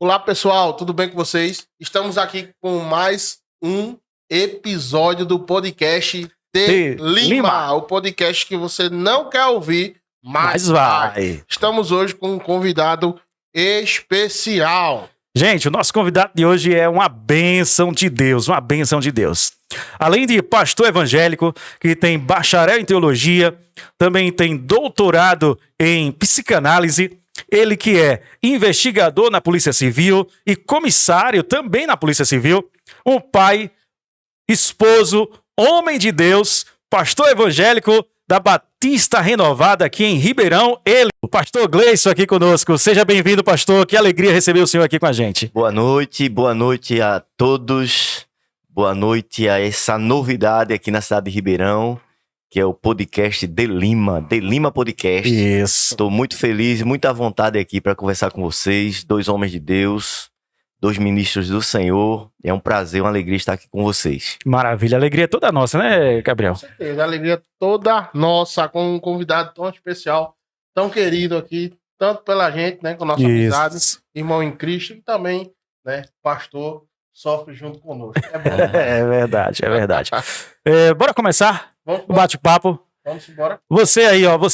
Olá, pessoal, tudo bem com vocês? Estamos aqui com mais um episódio do podcast de Lima, o podcast que você não quer ouvir, mas vai. Estamos hoje com um convidado especial. Gente, o nosso convidado de hoje é uma bênção de Deus, uma bênção de Deus. Além de pastor evangélico, que tem bacharel em teologia, também tem doutorado em psicanálise, ele que é investigador na Polícia Civil e comissário também na Polícia Civil, um pai, esposo, homem de Deus, pastor evangélico da Batista Renovada aqui em Ribeirão, ele, o pastor Gleison aqui conosco. Seja bem-vindo, pastor, que alegria receber o senhor aqui com a gente. Boa noite a todos, boa noite a essa novidade aqui na cidade de Ribeirão, que é o podcast de Lima Podcast. Isso. Estou muito feliz e muito à vontade aqui para conversar com vocês, dois homens de Deus, dois ministros do Senhor. É um prazer, uma alegria estar aqui com vocês. Maravilha, a alegria é toda nossa, né, Gabriel? Com certeza, a alegria é toda nossa, com um convidado tão especial, tão querido aqui, tanto pela gente, né, com nossa amizade, irmão em Cristo, e também, né, pastor, sofre junto conosco. É bom. É verdade, é verdade. Bora começar o bate-papo. Vamos embora. Você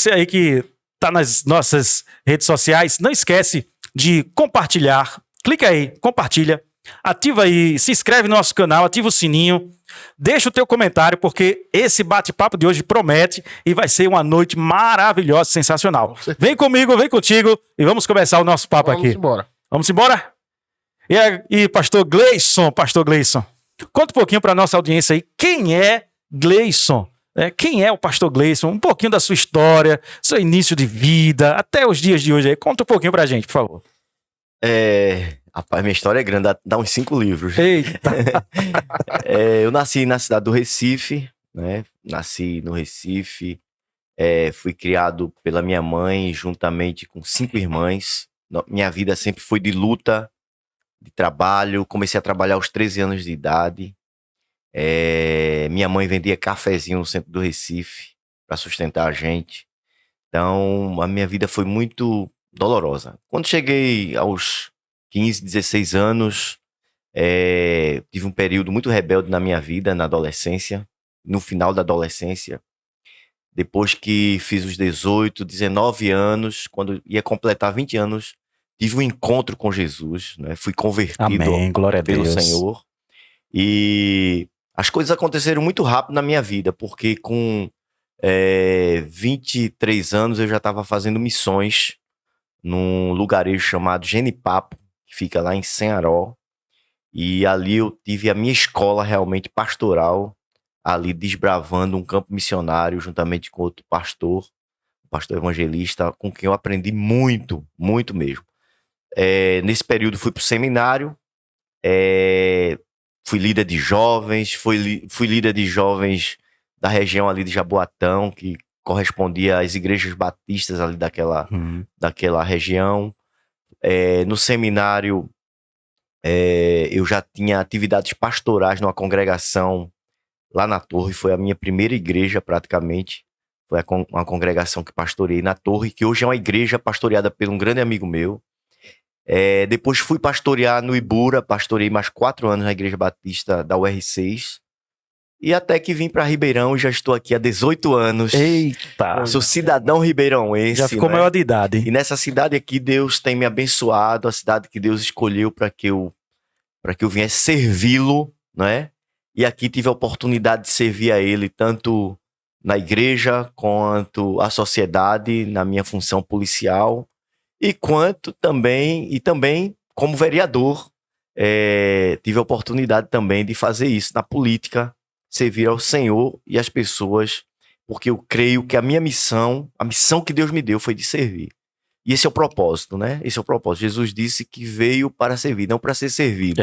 aí que tá nas nossas redes sociais, não esquece de compartilhar. Clica aí, compartilha, ativa aí, se inscreve no nosso canal, ativa o sininho, deixa o teu comentário, porque esse bate-papo de hoje promete e vai ser uma noite maravilhosa, sensacional. Vem comigo, vem contigo e vamos começar o nosso papo aqui. Vamos embora? E pastor Gleison, conta um pouquinho para nossa audiência aí, quem é Gleison? Quem é o pastor Gleison? Um pouquinho da sua história, seu início de vida, até os dias de hoje aí. Conta um pouquinho pra gente, por favor. Rapaz, minha história é grande, dá uns 5 livros. Eita! Eu nasci na cidade do Recife, né? Nasci no Recife, fui criado pela minha mãe, juntamente com 5 irmãs. Minha vida sempre foi de luta, de trabalho. Comecei a trabalhar aos 13 anos de idade. Minha mãe vendia cafezinho no centro do Recife para sustentar a gente. Então, a minha vida foi muito dolorosa. Quando cheguei aos 15, 16 anos, tive um período muito rebelde na minha vida, na adolescência, no final da adolescência. Depois que fiz os 18, 19 anos, quando ia completar 20 anos, tive um encontro com Jesus, né? Fui convertido Amém, glória a pelo Deus. Senhor. E as coisas aconteceram muito rápido na minha vida, porque com 23 anos eu já estava fazendo missões num lugarejo chamado Genipapo, que fica lá em Ceará. E ali eu tive a minha escola realmente pastoral, ali desbravando um campo missionário, juntamente com outro pastor, um pastor evangelista, com quem eu aprendi muito, muito mesmo. Nesse período fui para o seminário, fui líder de jovens, fui líder de jovens da região ali de Jaboatão, que correspondia às igrejas batistas ali daquela região. No seminário, eu já tinha atividades pastorais numa congregação lá na Torre. Foi a minha primeira igreja, praticamente. Foi uma congregação que pastoreei na Torre, que hoje é uma igreja pastoreada por um grande amigo meu. Depois fui pastorear no Ibura, pastorei mais 4 anos na Igreja Batista da UR6. E até que vim para Ribeirão e já estou aqui há 18 anos. Eita! Sou cidadão ribeirãoense. Já ficou maior de idade. E nessa cidade aqui Deus tem me abençoado, a cidade que Deus escolheu para que eu viesse servi-lo, né? E aqui tive a oportunidade de servir a Ele, tanto na igreja quanto à sociedade, na minha função policial. E também como vereador, tive a oportunidade também de fazer isso na política, servir ao Senhor e às pessoas, porque eu creio que a minha missão, a missão que Deus me deu foi de servir. E esse é o propósito, né? Esse é o propósito. Jesus disse que veio para servir, não para ser servido.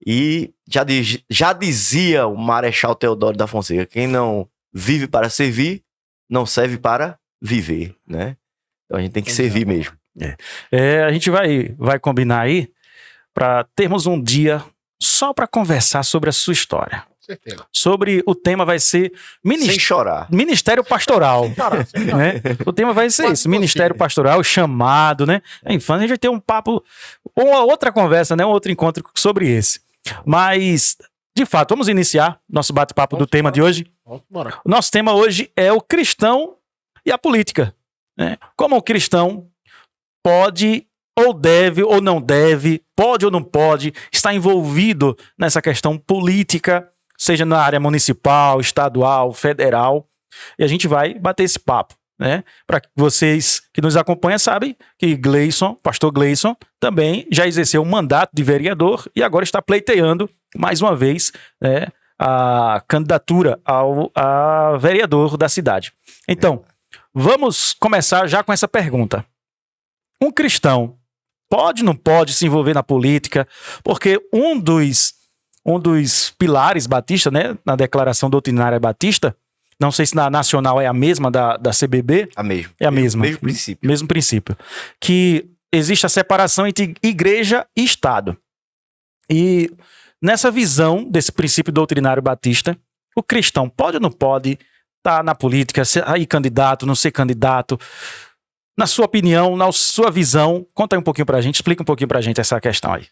E já dizia o Marechal Deodoro da Fonseca, quem não vive para servir, não serve para viver, né? Então a gente tem que servir mesmo. A gente vai combinar aí para termos um dia só para conversar sobre a sua história. certeza. Sobre o tema vai ser Sem chorar. Ministério Pastoral. Né? O tema vai ser isso, Ministério Pastoral, chamado, né? Enfim, a gente vai ter um papo, uma outra conversa, né? Um outro encontro sobre esse. Mas, de fato, vamos iniciar nosso bate-papo do tema de hoje. Vamos embora. O nosso tema hoje é o cristão e a política. Né? Como o cristão pode ou deve ou não deve, pode ou não pode estar envolvido nessa questão política, seja na área municipal, estadual, federal. E a gente vai bater esse papo. Né? Para vocês que nos acompanham sabem que pastor Gleison, também já exerceu um mandato de vereador e agora está pleiteando mais uma vez, né, a candidatura a vereador da cidade. Então, vamos começar já com essa pergunta. Um cristão pode ou não pode se envolver na política? Porque um dos pilares batista, né, na Declaração Doutrinária Batista, não sei se na nacional é a mesma da CBB. A mesma. É a mesma. Mesmo princípio. Mesmo princípio. Que existe a separação entre igreja e Estado. E nessa visão desse princípio doutrinário batista, o cristão pode ou não pode estar na política, ser aí candidato, não ser candidato? Na sua opinião, na sua visão, conta aí um pouquinho pra gente, explica um pouquinho pra gente essa questão aí.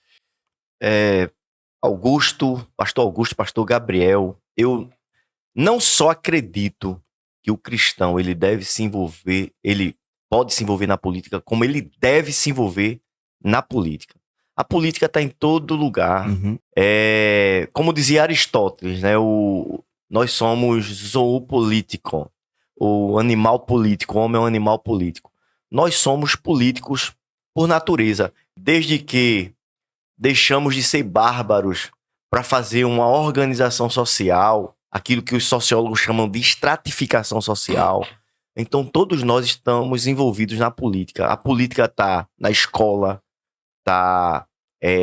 Pastor Gabriel, eu não só acredito que o cristão ele deve se envolver, ele pode se envolver na política, como ele deve se envolver na política. A política está em todo lugar. Uhum. Como dizia Aristóteles, né? Nós somos zoopolítico, o animal político, o homem é um animal político. Nós somos políticos por natureza, desde que deixamos de ser bárbaros para fazer uma organização social, aquilo que os sociólogos chamam de estratificação social. Então, todos nós estamos envolvidos na política. A política está na escola, está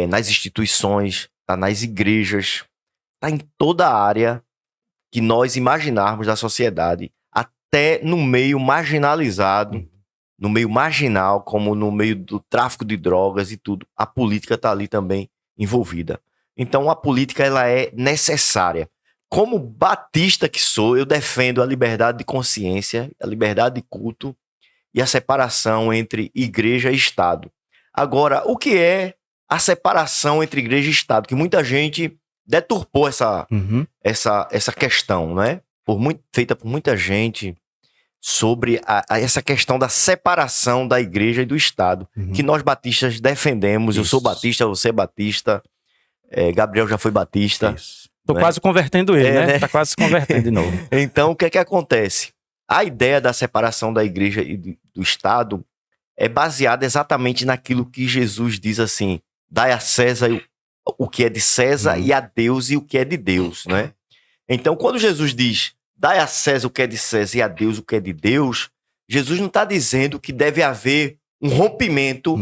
nas instituições, está nas igrejas, está em toda a área que nós imaginarmos da sociedade, até no meio marginalizado, no meio marginal, como no meio do tráfico de drogas e tudo. A política está ali também envolvida. Então, a política ela é necessária. Como batista que sou, eu defendo a liberdade de consciência, a liberdade de culto e a separação entre igreja e Estado. Agora, o que é a separação entre igreja e Estado? Que muita gente deturpou essa questão, né? Feita por muita gente sobre essa questão da separação da igreja e do Estado, que nós batistas defendemos. Isso. Eu sou batista, você é batista, Gabriel já foi batista. Isso. Tô quase convertendo ele, né? Né? Tá quase se convertendo de novo. Então, o que é que acontece? A ideia da separação da igreja e do Estado é baseada exatamente naquilo que Jesus diz assim: dai a César o que é de César e a Deus e o que é de Deus, né? Então, quando Jesus diz dai a César o que é de César e a Deus o que é de Deus, Jesus não está dizendo que deve haver um rompimento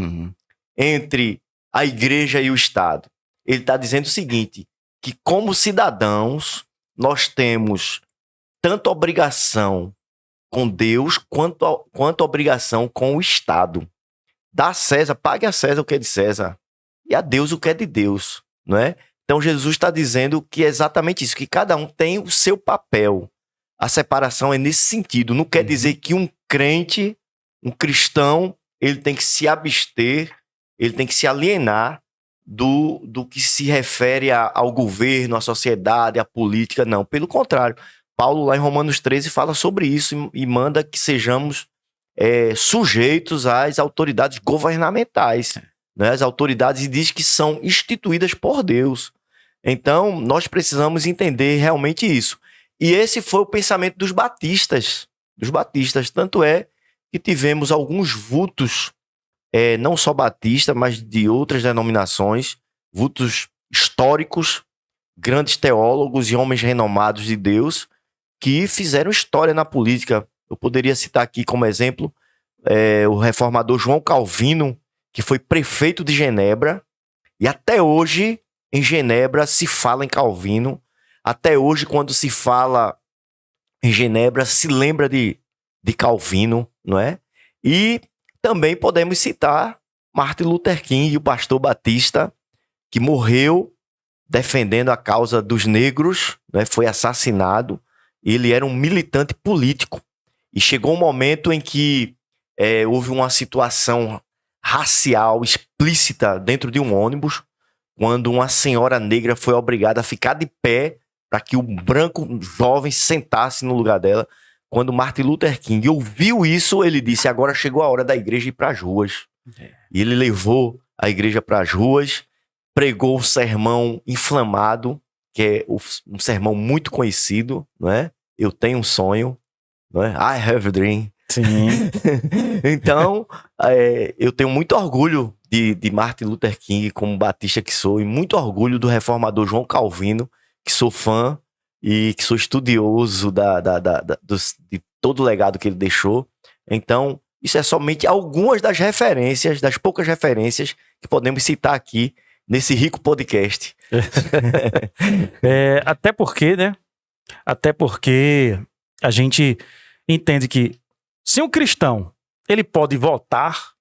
entre a igreja e o Estado. Ele está dizendo o seguinte, que como cidadãos, nós temos tanto obrigação com Deus quanto obrigação com o Estado. Dá a César, pague a César o que é de César e a Deus o que é de Deus, não é? Então Jesus está dizendo que é exatamente isso, que cada um tem o seu papel. A separação é nesse sentido. Não quer dizer que um crente, um cristão, ele tem que se abster, ele tem que se alienar do que se refere ao governo, à sociedade, à política. Não, pelo contrário. Paulo, lá em Romanos 13, fala sobre isso e manda que sejamos sujeitos às autoridades governamentais. Né? As autoridades diz que são instituídas por Deus. Então, nós precisamos entender realmente isso. E esse foi o pensamento dos batistas. Tanto é que tivemos alguns vultos, não só batistas, mas de outras denominações, vultos históricos, grandes teólogos e homens renomados de Deus, que fizeram história na política. Eu poderia citar aqui como exemplo o reformador João Calvino, que foi prefeito de Genebra, e até hoje em Genebra se fala em Calvino. Até hoje, quando se fala em Genebra, se lembra de Calvino, não é? E também podemos citar Martin Luther King, o pastor batista, que morreu defendendo a causa dos negros, né, foi assassinado. Ele era um militante político. E chegou um momento em que houve uma situação racial explícita dentro de um ônibus, quando uma senhora negra foi obrigada a ficar de pé para que o branco jovem sentasse no lugar dela. Quando Martin Luther King ouviu isso, ele disse: agora chegou a hora da igreja ir para as ruas. E ele levou a igreja para as ruas, pregou um sermão inflamado, que é um sermão muito conhecido, não é? Eu tenho um sonho, não é? I have a dream. Sim. Então, eu tenho muito orgulho de Martin Luther King, como batista que sou, e muito orgulho do reformador João Calvino, que sou fã e que sou estudioso de todo o legado que ele deixou. Então, isso é somente algumas das referências, das poucas referências que podemos citar aqui nesse rico podcast. Até porque, né? Até porque a gente entende que se um cristão ele pode votar,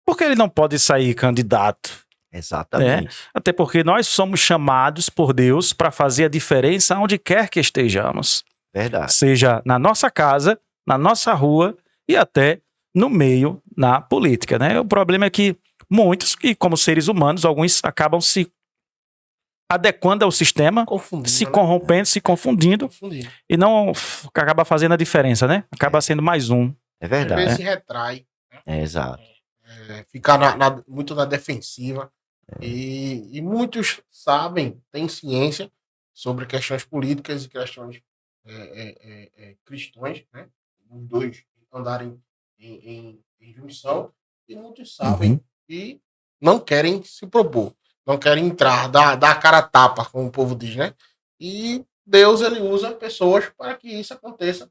por que ele não pode sair candidato? Exatamente. Até porque nós somos chamados por Deus para fazer a diferença onde quer que estejamos. Verdade. Seja na nossa casa, na nossa rua e até no meio, na política, né? O problema é que muitos, e como seres humanos, alguns acabam se adequando ao sistema, se corrompendo, se confundindo, e não acaba fazendo a diferença, né? Acaba sendo mais um. É verdade. Às vezes se retrai. Exato. Ficar muito na defensiva. E muitos sabem, têm ciência sobre questões políticas e questões cristãs, né? Os dois andarem em junção, e muitos sabem e não querem se propor, não querem entrar, dar a cara a tapa, como o povo diz, né? E Deus, ele usa pessoas para que isso aconteça,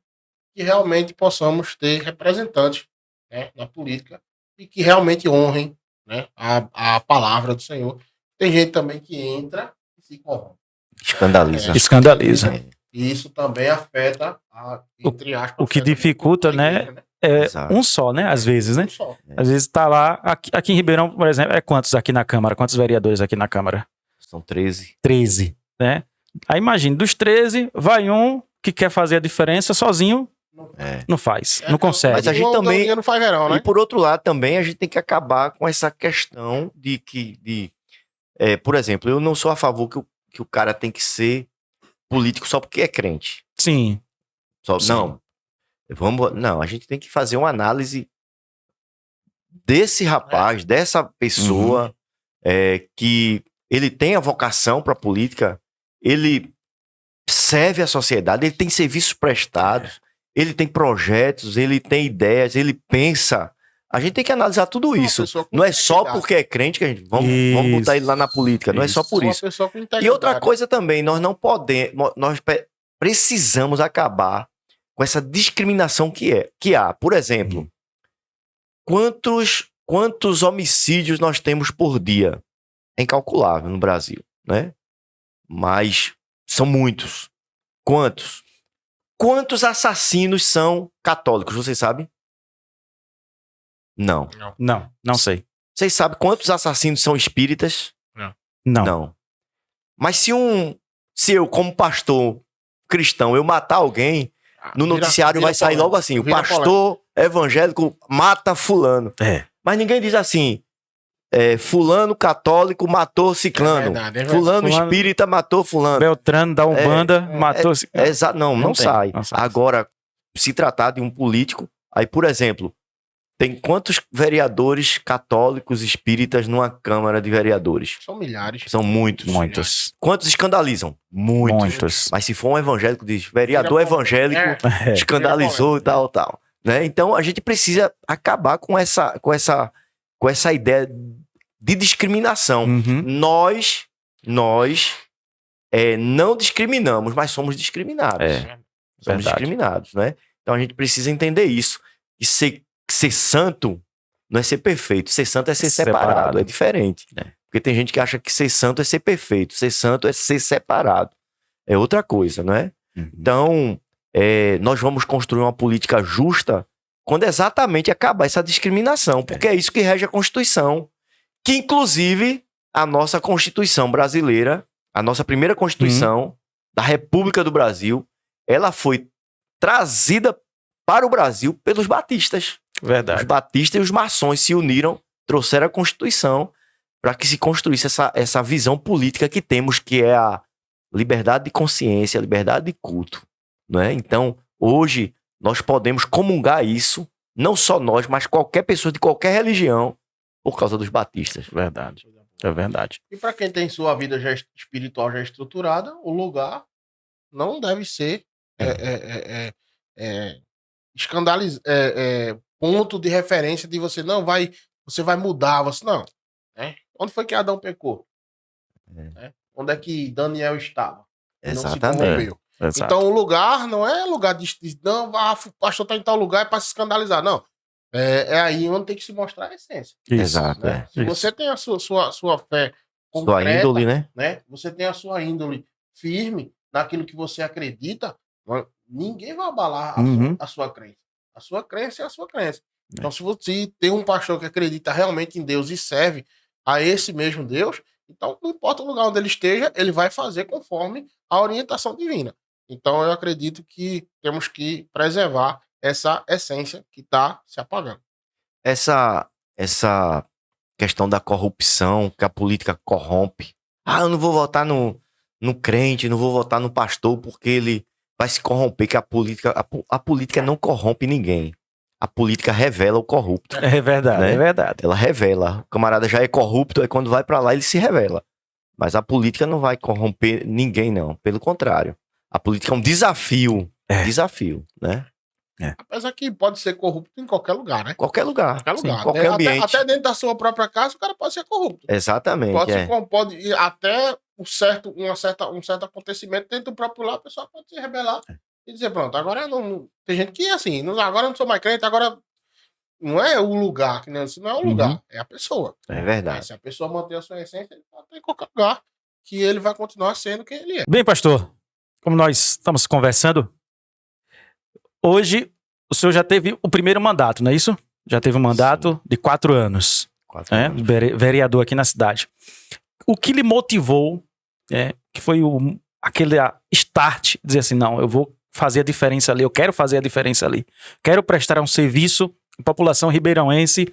que realmente possamos ter representantes, né, na política e que realmente honrem, né, a palavra do Senhor. Tem gente também que entra e se corrompe. Escandaliza. Escandaliza. E isso também afeta, entre aspas, o que dificulta, né? Exato. Um só, né? Às vezes, né? Só. Às vezes tá lá, aqui em Ribeirão, por exemplo, quantos aqui na Câmara? Quantos vereadores aqui na Câmara? São 13. 13, né? Aí imagine, dos 13, vai um que quer fazer a diferença sozinho, não faz, não consegue. Mas a gente também não faz verão, né? E por outro lado também a gente tem que acabar com essa questão por exemplo, eu não sou a favor que o cara tem que ser político só porque é crente. Sim. Sim. Não, a gente tem que fazer uma análise desse rapaz, dessa pessoa, que ele tem a vocação para a política, ele serve a sociedade, ele tem serviços prestados, ele tem projetos, ele tem ideias, ele pensa. A gente tem que analisar tudo isso. Não é só porque é crente que a gente vamos botar ele lá na política. Não é só por isso. E outra coisa também, nós não podemos, nós precisamos acabar com essa discriminação que há. Por exemplo, quantos homicídios nós temos por dia? É incalculável no Brasil, né? Mas são muitos. Quantos? Quantos assassinos são católicos? Vocês sabem? Não. Não sei. Vocês sabem quantos assassinos são espíritas? Não. Mas se eu, como pastor cristão, eu matar alguém, no noticiário vai sair logo assim: o pastor evangélico mata fulano. Mas ninguém diz assim: fulano católico matou ciclano. É verdade. Fulano espírita matou fulano. Beltrano da Umbanda matou ciclano. Exato, não sai. Agora, se tratar de um político, aí, por exemplo, tem quantos vereadores católicos espíritas numa Câmara de Vereadores? São milhares. São muitos. Quantos escandalizam? Muitos. Mas se for um evangélico, diz vereador evangélico escandalizou e tal. Né? Então, a gente precisa acabar com essa ideia de discriminação. Nós não discriminamos, mas somos discriminados. Somos discriminados, né? Então, a gente precisa entender isso. E ser santo não é ser perfeito. Ser santo é ser separado. É diferente. Porque tem gente que acha que ser santo é ser perfeito. Ser santo é ser separado. É outra coisa, não é? Então, nós vamos construir uma política justa quando exatamente acabar essa discriminação. Porque é isso que rege a Constituição. Que, inclusive, a nossa Constituição brasileira A nossa primeira Constituição da República do Brasil, ela foi trazida para o Brasil pelos batistas. Verdade. Os batistas e os maçons se uniram, trouxeram a Constituição para que se construísse essa visão política que temos, que é a liberdade de consciência, a liberdade de culto. Não é? Então, hoje, nós podemos comungar isso, não só nós, mas qualquer pessoa de qualquer religião, por causa dos batistas. Verdade. É verdade. E para quem tem sua vida já espiritual já estruturada, o lugar não deve ser ponto de referência de você você vai mudar, você não. Né? Onde foi que Adão pecou? Né? Onde é que Daniel estava? Exatamente. Não se corrompeu. Exato. Então o lugar não é lugar de não, o pastor está em tal lugar é para se escandalizar, não. É aí onde tem que se mostrar a essência. Isso. Exato. Né? Se você tem a sua fé Sua concreta, índole, né? Você tem a sua índole firme naquilo que você acredita, ninguém vai abalar a sua crença. A sua crença é a sua crença. Então, se você tem um pastor que acredita realmente em Deus e serve a esse mesmo Deus, então não importa o lugar onde ele esteja, ele vai fazer conforme a orientação divina. Então, eu acredito que temos que preservar essa essência que está se apagando. Essa questão da corrupção, que a política corrompe. Eu não vou votar no crente, não vou votar no pastor porque ele vai se corromper, que a política não corrompe ninguém. A política revela o corrupto. É verdade, né? é verdade. Ela revela. O camarada já é corrupto, aí quando vai pra lá ele se revela. Mas a política não vai corromper ninguém, não. Pelo contrário. A política é um desafio. Desafio, né? Apesar que pode ser corrupto em qualquer lugar, né? Qualquer lugar. Qualquer lugar. Sim, qualquer ambiente. Até dentro da sua própria casa, o cara pode ser corrupto. Exatamente. Pode ir até um certo acontecimento dentro do próprio lar, a pessoa pode se rebelar e dizer, pronto, agora não. Tem gente que é assim, agora eu não sou mais crente, agora não é o lugar, que isso não é o lugar, é a pessoa. É verdade. Mas se a pessoa manter a sua essência, ele pode estar em qualquer lugar, que ele vai continuar sendo quem ele é. Bem, pastor, como nós estamos conversando, hoje o senhor já teve o primeiro mandato, não é isso? Já teve um mandato de 4 anos. 4 anos. Vereador aqui na cidade. O que lhe motivou, que foi aquele start, dizer assim, não, eu vou fazer a diferença ali, eu quero fazer a diferença ali. Quero prestar um serviço à população ribeirãoense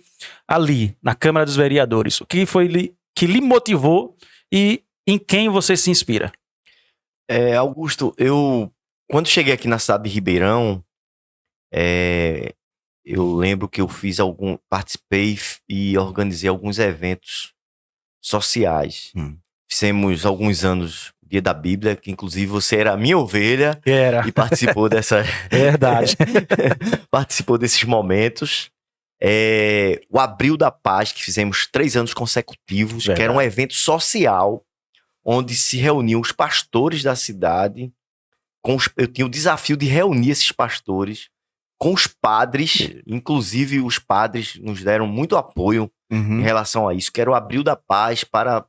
ali, na Câmara dos Vereadores. O que foi que lhe motivou e em quem você se inspira? Augusto, quando cheguei aqui na cidade de Ribeirão, eu lembro que eu participei e organizei alguns eventos sociais. Fizemos alguns anos o Dia da Bíblia, que inclusive você era a minha ovelha e participou dessa... Verdade. Participou desses momentos. O Abril da Paz, que fizemos 3 anos consecutivos, que era um evento social onde se reuniam os pastores da cidade. Eu tinha o desafio de reunir esses pastores com os padres, inclusive os padres nos deram muito apoio em relação a isso, que era o Abril da Paz, para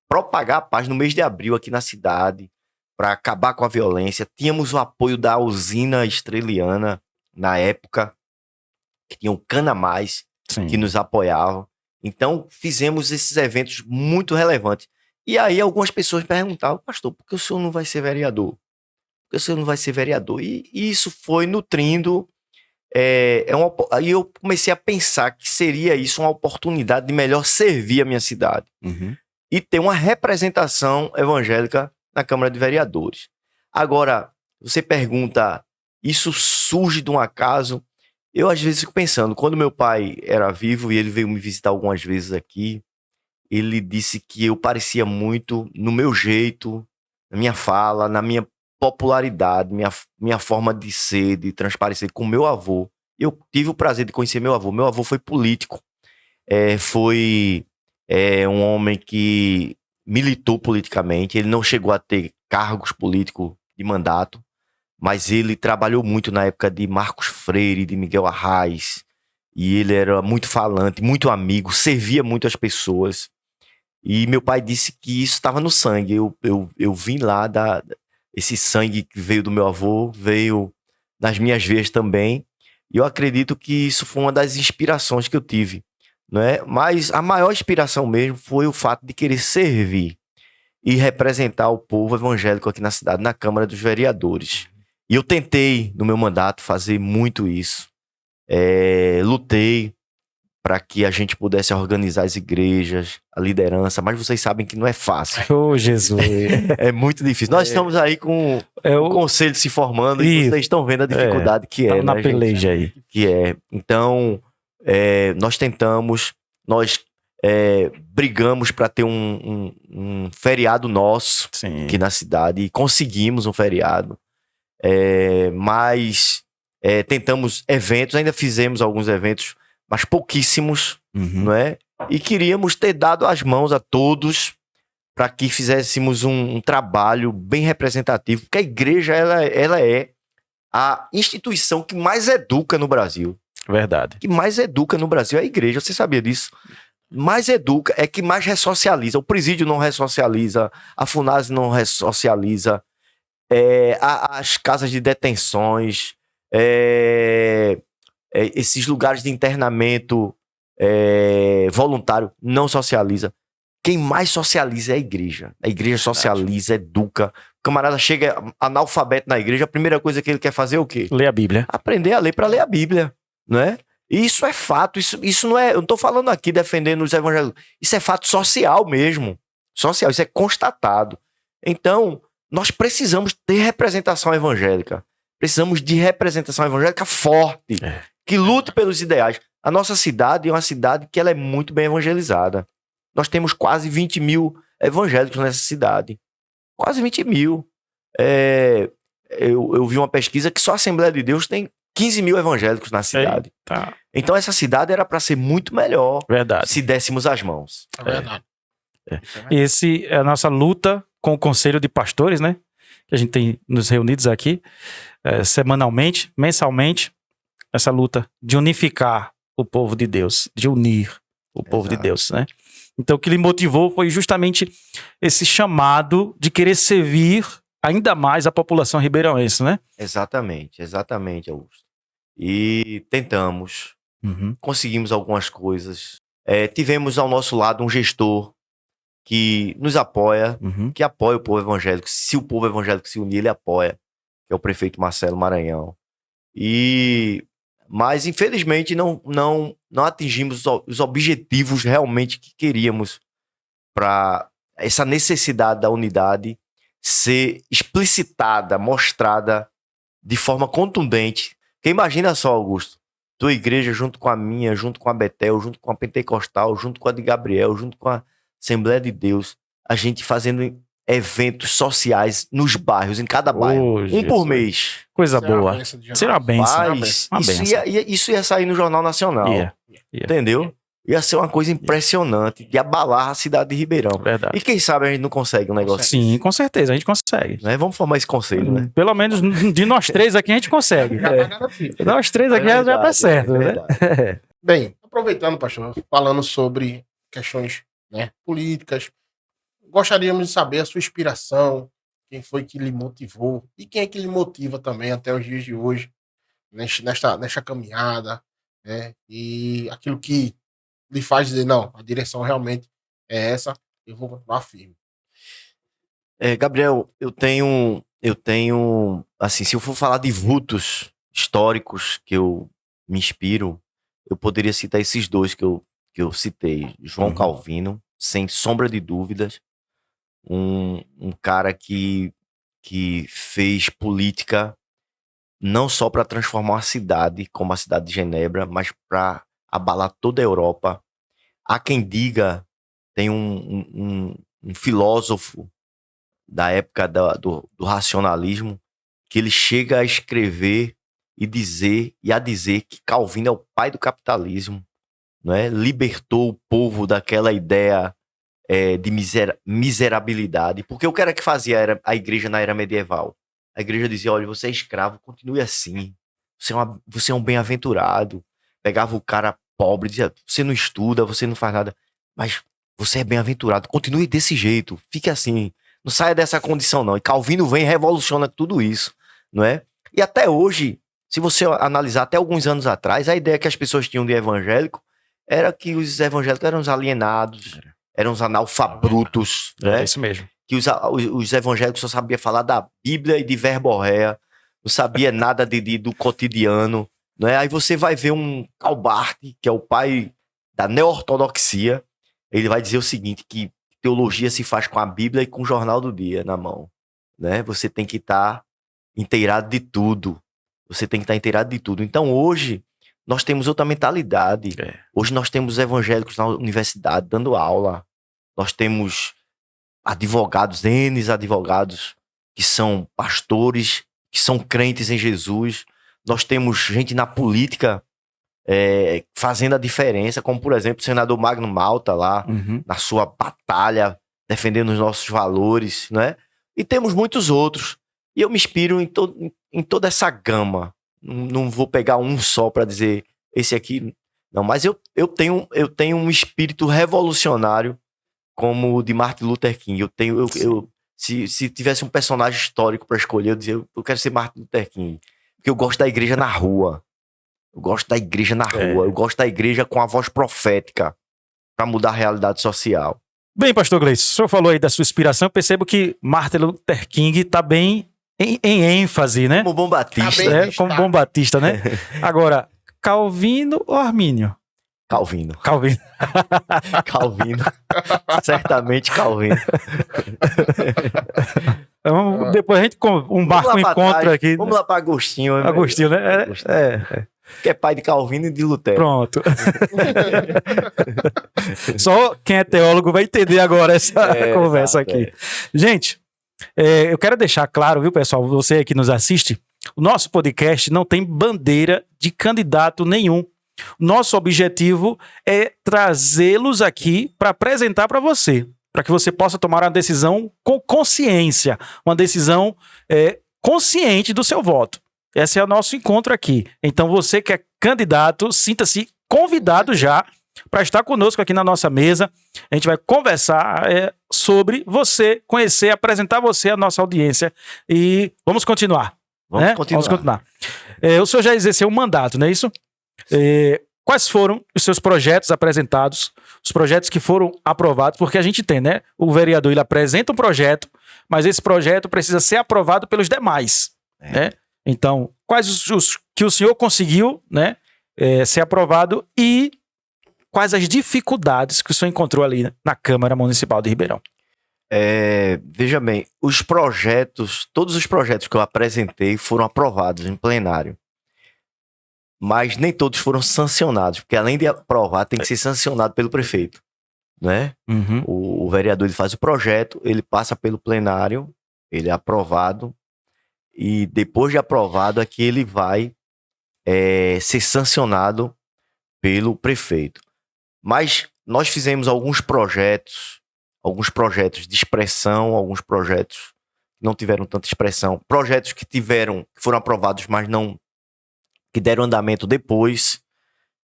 propagar a paz no mês de abril aqui na cidade, para acabar com a violência. Tínhamos o apoio da usina Estreliana na época, que tinha o Cana Mais, que nos apoiavam. Então, fizemos esses eventos muito relevantes. E aí, algumas pessoas perguntavam, pastor, por que o senhor não vai ser vereador? Por que o senhor não vai ser vereador? E isso foi nutrindo. Aí eu comecei a pensar que seria isso uma oportunidade de melhor servir a minha cidade. E ter uma representação evangélica na Câmara de Vereadores. Agora, você pergunta, isso surge de um acaso? Eu, às vezes, fico pensando, quando meu pai era vivo e ele veio me visitar algumas vezes aqui, ele disse que eu parecia muito no meu jeito, na minha fala, na minha popularidade, minha forma de ser, de transparecer com meu avô. Eu tive o prazer de conhecer meu avô. Meu avô foi político. Foi um homem que militou politicamente. Ele não chegou a ter cargos políticos de mandato, mas ele trabalhou muito na época de Marcos Freire, de Miguel Arraes. E ele era muito falante, muito amigo, servia muito as pessoas. E meu pai disse que isso estava no sangue. Eu vim lá, esse sangue que veio do meu avô, veio nas minhas veias também. E eu acredito que isso foi uma das inspirações que eu tive, não é? Mas a maior inspiração mesmo foi o fato de querer servir. e representar o povo evangélico aqui na cidade, na Câmara dos Vereadores. E eu tentei, no meu mandato, fazer muito isso. Lutei para que a gente pudesse organizar as igrejas, a liderança, mas vocês sabem que não é fácil. Ô, Jesus. É muito difícil. Nós estamos aí com o conselho se formando e vocês estão vendo a dificuldade que é. Na né, peleja aí. Que é. Então, nós tentamos, nós brigamos para ter um feriado nosso aqui na cidade e conseguimos um feriado. Mas tentamos eventos, ainda fizemos alguns eventos, mas pouquíssimos, não é? E queríamos ter dado as mãos a todos para que fizéssemos um trabalho bem representativo, porque a igreja ela é a instituição que mais educa no Brasil. Verdade. Que mais educa no Brasil é a igreja, você sabia disso? Mais educa, é que mais ressocializa. O presídio não ressocializa, a FUNASE não ressocializa, as casas de detenções, esses lugares de internamento voluntário não socializa. Quem mais socializa é a igreja. A igreja socializa, educa. O camarada chega analfabeto na igreja, a primeira coisa que ele quer fazer é o quê? Ler a Bíblia. Aprender a ler para ler a Bíblia, não é? E isso é fato, isso não é... Eu não tô falando aqui defendendo os evangélicos. Isso é fato social mesmo. Social, isso é constatado. Então, nós precisamos ter representação evangélica. Precisamos de representação evangélica forte, que lute pelos ideais. A nossa cidade é uma cidade que ela é muito bem evangelizada. Nós temos quase 20 mil evangélicos nessa cidade. Quase 20 mil. Eu vi uma pesquisa que só a Assembleia de Deus tem 15 mil evangélicos na cidade. Tá. Então essa cidade era para ser muito melhor. Verdade. Se dessemos as mãos. É verdade. Esse é a nossa luta com o Conselho de Pastores, né? Que a gente tem nos reunidos aqui semanalmente, mensalmente. Essa luta de unificar o povo de Deus, de unir o povo de Deus, né? Então o que lhe motivou foi justamente esse chamado de querer servir ainda mais a população ribeirãoense, né? Exatamente, Augusto. E tentamos, conseguimos algumas coisas. Tivemos ao nosso lado um gestor que nos apoia, que apoia o povo evangélico. Se o povo evangélico se unir, ele apoia, que é o prefeito Marcelo Maranhão. Mas, infelizmente, não atingimos os objetivos realmente que queríamos para essa necessidade da unidade ser explicitada, mostrada de forma contundente. Porque imagina só, Augusto, tua igreja junto com a minha, junto com a Betel, junto com a Pentecostal, junto com a de Gabriel, junto com a Assembleia de Deus, a gente fazendo eventos sociais nos bairros, em cada bairro, por mês. Coisa boa. Será uma benção. Isso ia sair no Jornal Nacional. Entendeu? Ia ser uma coisa impressionante de abalar a cidade de Ribeirão. Verdade. E quem sabe a gente não consegue um negócio assim. Sim, com certeza, a gente consegue. Né? Vamos formar esse conselho, né? Pelo menos de nós três aqui a gente consegue. Nós três aqui já tá certo, né? Bem, aproveitando, pastor, falando sobre questões, né, políticas, gostaríamos de saber a sua inspiração, quem foi que lhe motivou e quem é que lhe motiva também até os dias de hoje, nesta caminhada, né? E aquilo que lhe faz dizer, não, a direção realmente é essa, eu vou continuar firme. Gabriel, eu tenho, assim, se eu for falar de vultos históricos que eu me inspiro, eu poderia citar esses dois que eu citei. João Calvino, sem sombra de dúvidas, um cara que fez política não só para transformar a cidade, como a cidade de Genebra, mas para abalar toda a Europa. Há quem diga, tem um filósofo da época do racionalismo, que ele chega a escrever e a dizer que Calvino é o pai do capitalismo, não é? Libertou o povo daquela ideia de miserabilidade. Porque o que era que fazia a igreja na era medieval? A igreja dizia, olha, você é escravo, continue assim. Você é um bem-aventurado. Pegava o cara pobre, dizia, você não estuda, você não faz nada, mas você é bem-aventurado, continue desse jeito, fique assim, não saia dessa condição não. E Calvino vem e revoluciona tudo isso, não é? E até hoje, se você analisar até alguns anos atrás, a ideia que as pessoas tinham de evangélico era que os evangélicos eram os alienados, eram os analfabrutos, né? É isso mesmo. que os evangélicos só sabiam falar da Bíblia e de verborréia, não sabia nada do cotidiano, né? Aí você vai ver um Karl Barth, que é o pai da neo-ortodoxia, ele vai dizer o seguinte, que teologia se faz com a Bíblia e com o Jornal do Dia na mão, né? Você tem que estar inteirado de tudo. Você tem que estar inteirado de tudo. Então, hoje, nós temos outra mentalidade. Hoje, nós temos evangélicos na universidade dando aula. Nós temos advogados, advogados que são pastores, que são crentes em Jesus. Nós temos gente na política fazendo a diferença, como, por exemplo, o senador Magno Malta lá, na sua batalha, defendendo os nossos valores, né? E temos muitos outros. E eu me inspiro em toda essa gama. Não vou pegar um só para dizer esse aqui. Não, mas eu tenho um espírito revolucionário como o de Martin Luther King. Se tivesse um personagem histórico para escolher, eu dizia, eu quero ser Martin Luther King. Porque eu gosto da igreja na rua. Eu gosto da igreja na rua. Eu gosto da igreja com a voz profética para mudar a realidade social. Bem, pastor Gleison, o senhor falou aí da sua inspiração. Eu percebo que Martin Luther King está bem em ênfase, né? Como bom batista. Como bom batista, né? Agora, Calvino ou Armínio? Calvino. Calvino. Certamente Calvino. Então, depois a gente marca um encontro aqui. Vamos lá para Agostinho. Agostinho, né? Que é pai de Calvino e de Lutero. Pronto. Só quem é teólogo vai entender agora essa conversa aqui. Gente, eu quero deixar claro, viu, pessoal, você que nos assiste, o nosso podcast não tem bandeira de candidato nenhum. Nosso objetivo é trazê-los aqui para apresentar para você, para que você possa tomar uma decisão com consciência, uma decisão consciente do seu voto. Esse é o nosso encontro aqui. Então, você que é candidato, sinta-se convidado já para estar conosco aqui na nossa mesa. A gente vai conversar sobre você, conhecer, apresentar você à nossa audiência. E vamos continuar. Vamos continuar. O senhor já exerceu um mandato, não é isso? Quais foram os seus projetos apresentados, os projetos que foram aprovados? Porque a gente tem, né? O vereador, ele apresenta um projeto, mas esse projeto precisa ser aprovado pelos demais, né? Então, quais os que o senhor conseguiu, né, ser aprovado e quais as dificuldades que o senhor encontrou ali na Câmara Municipal de Ribeirão? Veja bem, todos os projetos que eu apresentei foram aprovados em plenário. Mas nem todos foram sancionados, porque além de aprovar, tem que ser sancionado pelo prefeito, né? O vereador, ele faz o projeto, ele passa pelo plenário, ele é aprovado, e depois de aprovado é que ele vai ser sancionado pelo prefeito. Mas nós fizemos alguns projetos de expressão, alguns projetos que não tiveram tanta expressão, projetos que foram aprovados, mas que deram andamento depois,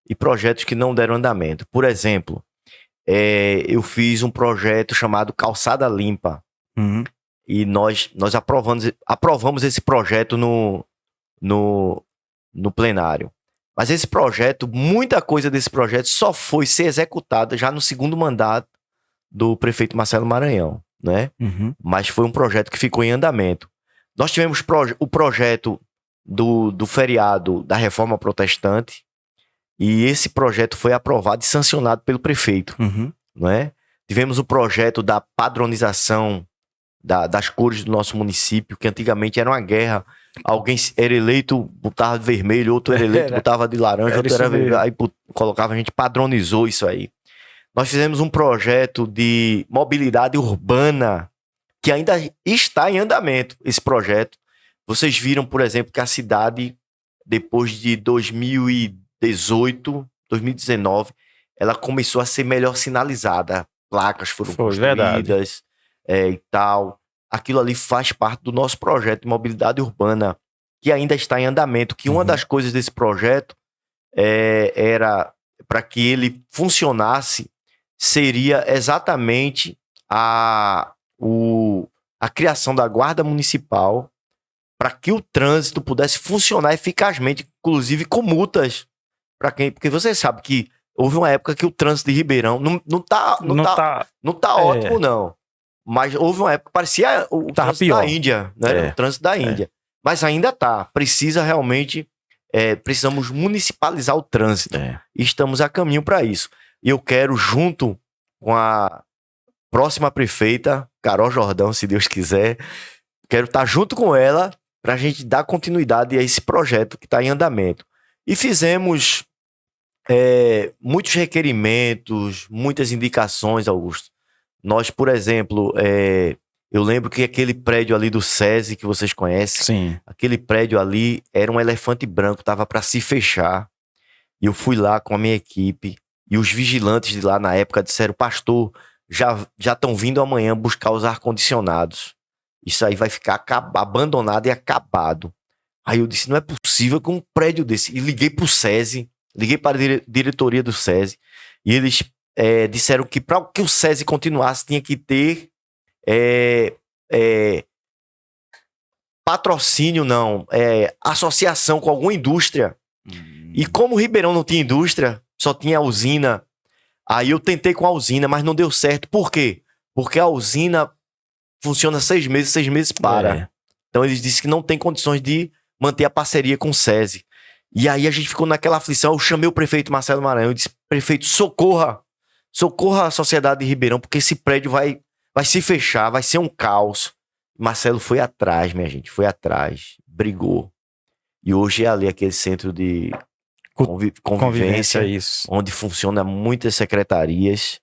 e projetos que não deram andamento. Por exemplo, eu fiz um projeto chamado Calçada Limpa, e nós aprovamos esse projeto no plenário. Mas esse projeto, muita coisa desse projeto só foi ser executada já no segundo mandato do prefeito Marcelo Maranhão, né? Mas foi um projeto que ficou em andamento. Nós tivemos o projeto do feriado da Reforma Protestante, e esse projeto foi aprovado e sancionado pelo prefeito, né? Tivemos o projeto da padronização das cores do nosso município, que antigamente era uma guerra. Alguém era eleito, botava de vermelho, outro era eleito, botava de laranja, outro era vermelho. Aí colocava, a gente padronizou isso aí. Nós fizemos um projeto de mobilidade urbana, que ainda está em andamento, esse projeto. Vocês viram, por exemplo, que a cidade, depois de 2018, 2019, ela começou a ser melhor sinalizada. Placas foram construídas e tal. Aquilo ali faz parte do nosso projeto de mobilidade urbana, que ainda está em andamento. Que uma das coisas desse projeto era, para que ele funcionasse, seria exatamente a criação da Guarda Municipal, para que o trânsito pudesse funcionar eficazmente, inclusive com multas. Porque você sabe que houve uma época que o trânsito de Ribeirão não tá ótimo, não. Mas houve uma época que parecia o trânsito pior. da Índia, né? O trânsito da Índia. Mas ainda tá. Precisa realmente... precisamos municipalizar o trânsito. E estamos a caminho para isso. E eu quero, junto com a próxima prefeita, Carol Jordão, se Deus quiser, quero estar junto com ela para a gente dar continuidade a esse projeto que está em andamento. E fizemos muitos requerimentos, muitas indicações, Augusto. Nós, por exemplo, eu lembro que aquele prédio ali do SESI, que vocês conhecem, Sim. aquele prédio ali era um elefante branco, estava para se fechar. E eu fui lá com a minha equipe, e os vigilantes de lá na época disseram: pastor, já estão vindo amanhã buscar os ar-condicionados. Isso aí vai ficar abandonado e acabado. Aí eu disse: não é possível que um prédio desse... E liguei pro SESI, liguei para a diretoria do SESI, e eles disseram que para que o SESI continuasse tinha que ter patrocínio, não, associação com alguma indústria. E como o Ribeirão não tinha indústria, só tinha a usina, aí eu tentei com a usina, mas não deu certo. Por quê? Porque a usina funciona 6 meses para. Então eles disseram que não tem condições de manter a parceria com o SESI. E aí a gente ficou naquela aflição. Eu chamei o prefeito Marcelo Maranhão e disse: prefeito, socorra a sociedade de Ribeirão, porque esse prédio vai se fechar, vai ser um caos. Marcelo foi atrás, minha gente, foi atrás, brigou. E hoje é ali aquele centro de convivência, isso. onde funciona muitas secretarias.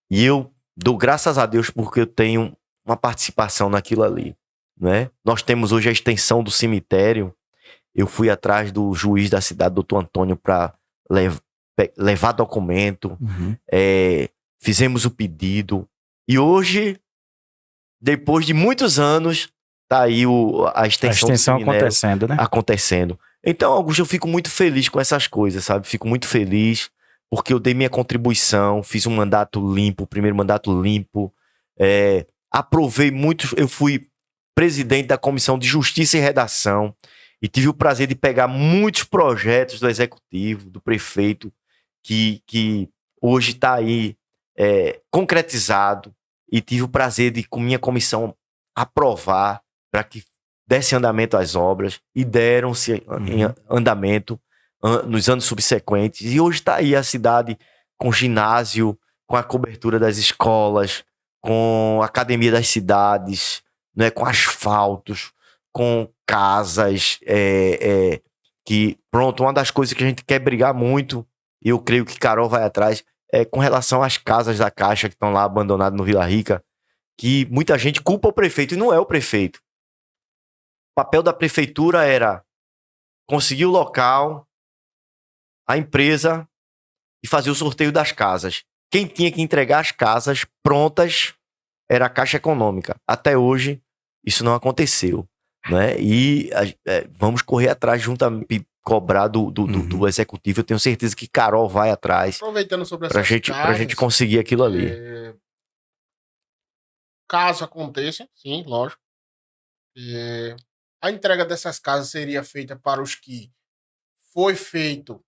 E eu dou graças a Deus porque eu tenho uma participação naquilo ali, né? Nós temos hoje a extensão do cemitério. Eu fui atrás do juiz da cidade, doutor Antônio, para levar documento. Fizemos o pedido. E hoje, depois de muitos anos, tá aí a extensão do acontecendo, né? Acontecendo. Então, Augusto, eu fico muito feliz com essas coisas, sabe? Fico muito feliz porque eu dei minha contribuição, fiz um mandato limpo, o primeiro mandato limpo. Aprovei muito. Eu fui presidente da Comissão de Justiça e Redação e tive o prazer de pegar muitos projetos do executivo, do prefeito, que hoje está aí concretizado, e tive o prazer de, com minha comissão, aprovar para que desse andamento às obras, e deram-se em andamento nos anos subsequentes. E hoje está aí a cidade com ginásio, com a cobertura das escolas, com a academia das cidades, né, com asfaltos, com casas, que, pronto, uma das coisas que a gente quer brigar muito, e eu creio que Carol vai atrás, com relação às casas da Caixa que estão lá abandonadas no Vila Rica, que muita gente culpa o prefeito, e não é o prefeito. O papel da prefeitura era conseguir o local, a empresa, e fazer o sorteio das casas. Quem tinha que entregar as casas prontas era a Caixa Econômica. Até hoje, isso não aconteceu, né? E vamos correr atrás juntamente, cobrar do executivo. Eu tenho certeza que Carol vai atrás. Aproveitando sobre essas pra gente conseguir aquilo ali. Caso aconteça, sim, lógico. A entrega dessas casas seria feita para os que foi feito,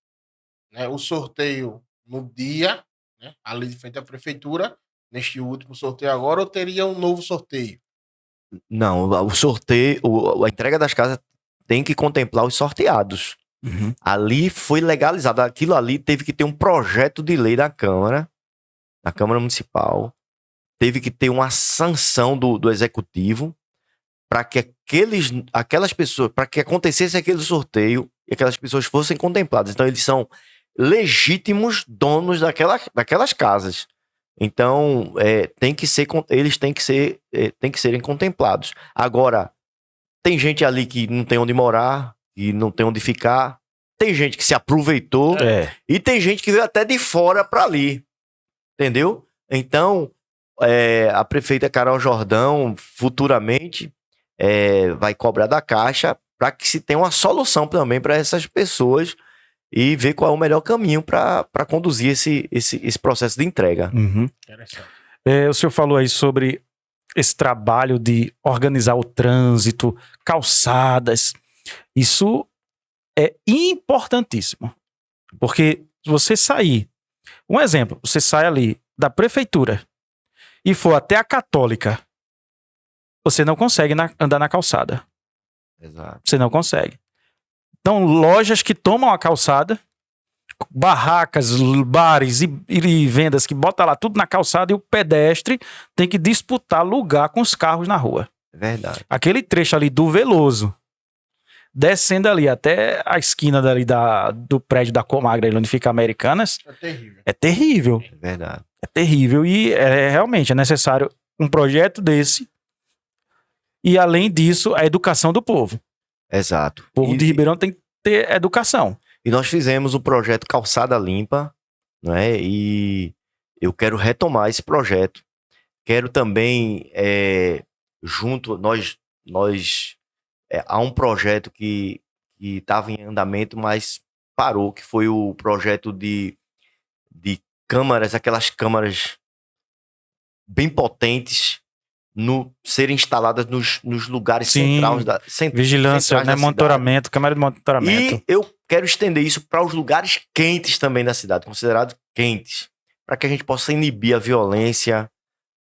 né, o sorteio no dia, né, ali de frente à prefeitura, neste último sorteio agora, ou teria um novo sorteio? Não, o sorteio, a entrega das casas tem que contemplar os sorteados. Ali foi legalizado. Aquilo ali teve que ter um projeto de lei da Câmara Municipal, teve que ter uma sanção do executivo para que aquelas pessoas, para que acontecesse aquele sorteio e aquelas pessoas fossem contempladas. Então eles são legítimos donos daquelas casas. Então eles têm que serem contemplados. Agora, tem gente ali que não tem onde morar e não tem onde ficar. Tem gente que se aproveitou e tem gente que veio até de fora para ali, entendeu? Então a prefeita Carol Jordão futuramente vai cobrar da Caixa para que se tenha uma solução também para essas pessoas e ver qual é o melhor caminho para conduzir esse processo de entrega. O senhor falou aí sobre esse trabalho de organizar o trânsito, calçadas. Isso é importantíssimo, porque se você sair, um exemplo, você sai ali da prefeitura e for até a Católica você não consegue andar na calçada. Exato. Você não consegue. Então, lojas que tomam a calçada, barracas, bares e vendas que botam lá tudo na calçada e o pedestre tem que disputar lugar com os carros na rua. É verdade. Aquele trecho ali do Veloso, descendo ali até a esquina dali do prédio da Comagra, onde fica Americanas, É terrível. é terrível. É verdade. É terrível e realmente é necessário um projeto desse e, além disso, a educação do povo. Exato. O povo de Ribeirão tem que ter educação. E nós fizemos o projeto Calçada Limpa, né? E eu quero retomar esse projeto. Quero também, há um projeto que estava em andamento, mas parou, que foi o projeto de câmaras, aquelas câmaras bem potentes, serem instaladas nos lugares centrais vigilância, né? Monitoramento, câmera de monitoramento. E eu quero estender isso para os lugares quentes também da cidade, considerados quentes, para que a gente possa inibir a violência,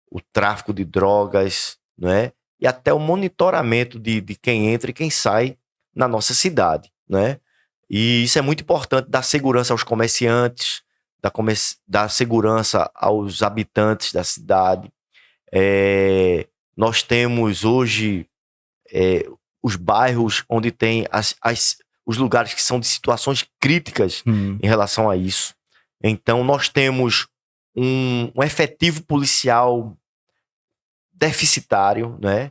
o tráfico de drogas, não é? E até o monitoramento de quem entra e quem sai na nossa cidade, né? E isso é muito importante, dar segurança aos comerciantes, dar segurança aos habitantes da cidade. Nós temos hoje os bairros onde tem os lugares que são de situações críticas em relação a isso. Então, nós temos um efetivo policial deficitário, né?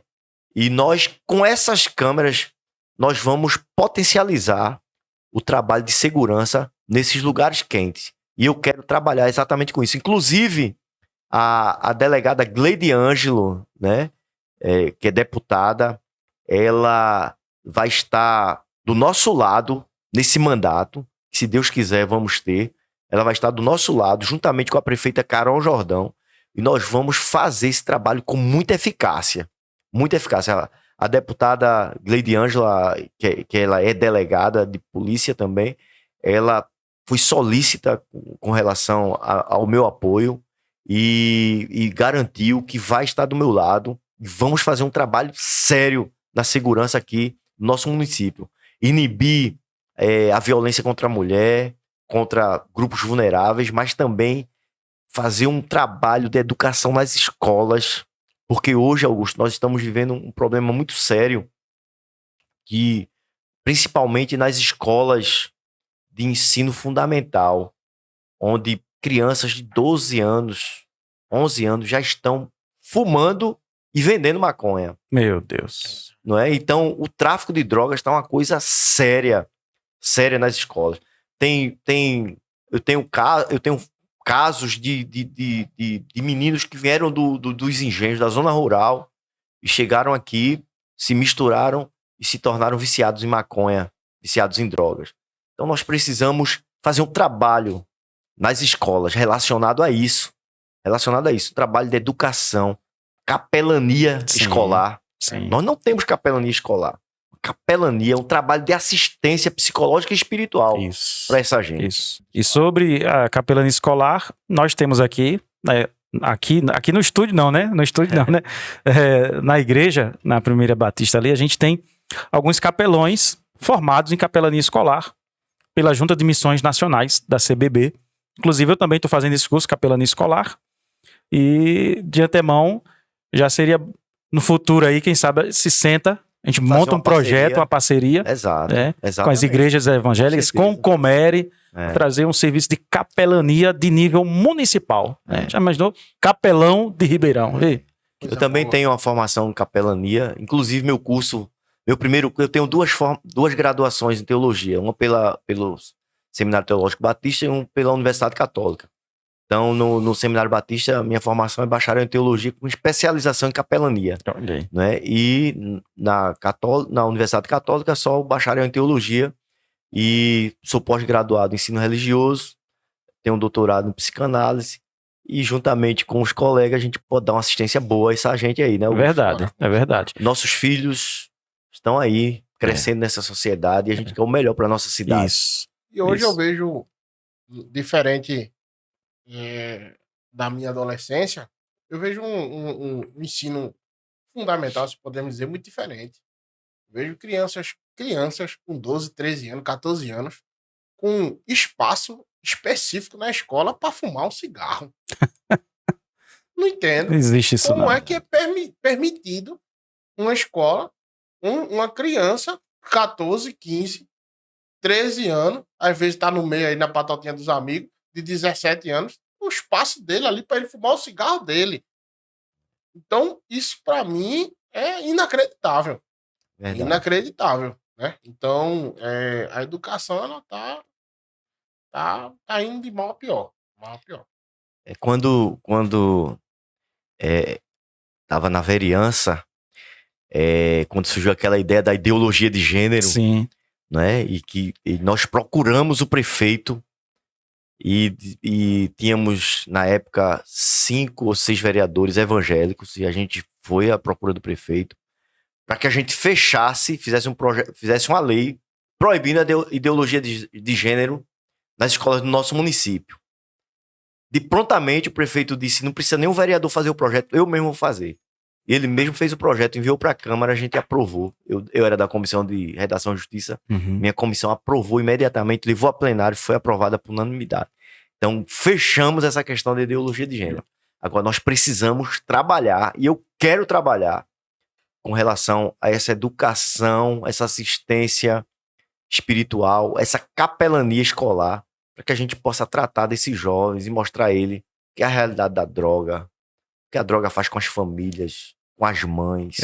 E nós, com essas câmeras, nós vamos potencializar o trabalho de segurança nesses lugares quentes. E eu quero trabalhar exatamente com isso. Inclusive, a delegada Gleide Ângelo, né, que é deputada, ela vai estar do nosso lado nesse mandato, que, se Deus quiser, vamos ter. Ela vai estar do nosso lado, juntamente com a prefeita Carol Jordão, e nós vamos fazer esse trabalho com muita eficácia. Muita eficácia. A deputada Gleide Ângela, que ela é delegada de polícia também, ela foi solícita com relação ao meu apoio e garantiu que vai estar do meu lado. E vamos fazer um trabalho sério na segurança aqui no nosso município. Inibir a violência contra a mulher, contra grupos vulneráveis, mas também fazer um trabalho de educação nas escolas, porque hoje, Augusto, nós estamos vivendo um problema muito sério, que principalmente nas escolas de ensino fundamental, onde crianças de 12 anos, 11 anos já estão fumando e vendendo maconha. Meu Deus. Não é? Então, o tráfico de drogas está uma coisa séria nas escolas. Eu tenho casos de meninos que vieram dos engenhos, da zona rural, e chegaram aqui, se misturaram e se tornaram viciados em maconha, viciados em drogas. Então, nós precisamos fazer um trabalho nas escolas relacionado a isso, trabalho de educação, capelania escolar. Sim. Nós não temos capelania escolar. Capelania é um trabalho de assistência psicológica e espiritual para essa gente. Isso. E sobre a capelania escolar, nós temos aqui, aqui no estúdio não, né? No estúdio não, né? Na igreja, na Primeira Batista ali, a gente tem alguns capelões formados em capelania escolar pela Junta de Missões Nacionais da CBB. Inclusive, eu também estou fazendo esse curso, capelania escolar. E, de antemão, já seria no futuro aí, quem sabe, se senta, a gente monta um projeto, uma parceria. Exato. Com as igrejas evangélicas, com o Comere, trazer um serviço de capelania de nível municipal. Já imaginou? Capelão de Ribeirão. Eu também tenho uma formação em capelania, inclusive eu tenho duas graduações em teologia, uma pelo Seminário Teológico Batista e uma pela Universidade Católica. Então, no Seminário Batista, minha formação é bacharel em teologia com especialização em capelania. Né? E na Universidade Católica, só o bacharel em teologia. E sou pós-graduado em ensino religioso, tenho um doutorado em psicanálise. E, juntamente com os colegas, a gente pode dar uma assistência boa a essa gente aí, né? É verdade. Nossos filhos estão aí, crescendo nessa sociedade, e a gente quer o melhor para nossa cidade. Isso. E hoje eu vejo, diferente da minha adolescência, eu vejo um ensino fundamental, se podemos dizer, muito diferente. Vejo crianças com 12, 13 anos, 14 anos, com espaço específico na escola para fumar um cigarro. Não entendo. Não existe isso, Como não. é que é permitido uma escola, uma criança, 14, 15, 13 anos, às vezes tá no meio aí na patotinha dos amigos, de 17 anos, o espaço dele ali para ele fumar o cigarro dele. Então, isso para mim é inacreditável. Verdade. Inacreditável, né? Então, a educação, ela tá indo de mal a pior. Mal a pior. Quando tava na vereança, quando surgiu aquela ideia da ideologia de gênero, Sim. né? E nós procuramos o prefeito e tínhamos, na época, 5 ou 6 vereadores evangélicos, e a gente foi à procura do prefeito para que a gente fechasse, fizesse uma lei proibindo a ideologia de gênero nas escolas do nosso município. De prontamente o prefeito disse, não precisa nem um vereador fazer o projeto, eu mesmo vou fazer. E ele mesmo fez o projeto, enviou para a Câmara, a gente aprovou. Eu era da Comissão de Redação e Justiça, minha comissão aprovou imediatamente, levou a plenário, foi aprovada por unanimidade. Então, fechamos essa questão da ideologia de gênero. Agora, nós precisamos trabalhar, e eu quero trabalhar com relação a essa educação, essa assistência espiritual, essa capelania escolar, para que a gente possa tratar desses jovens e mostrar a ele que a realidade da droga, que a droga faz com as famílias, com as mães,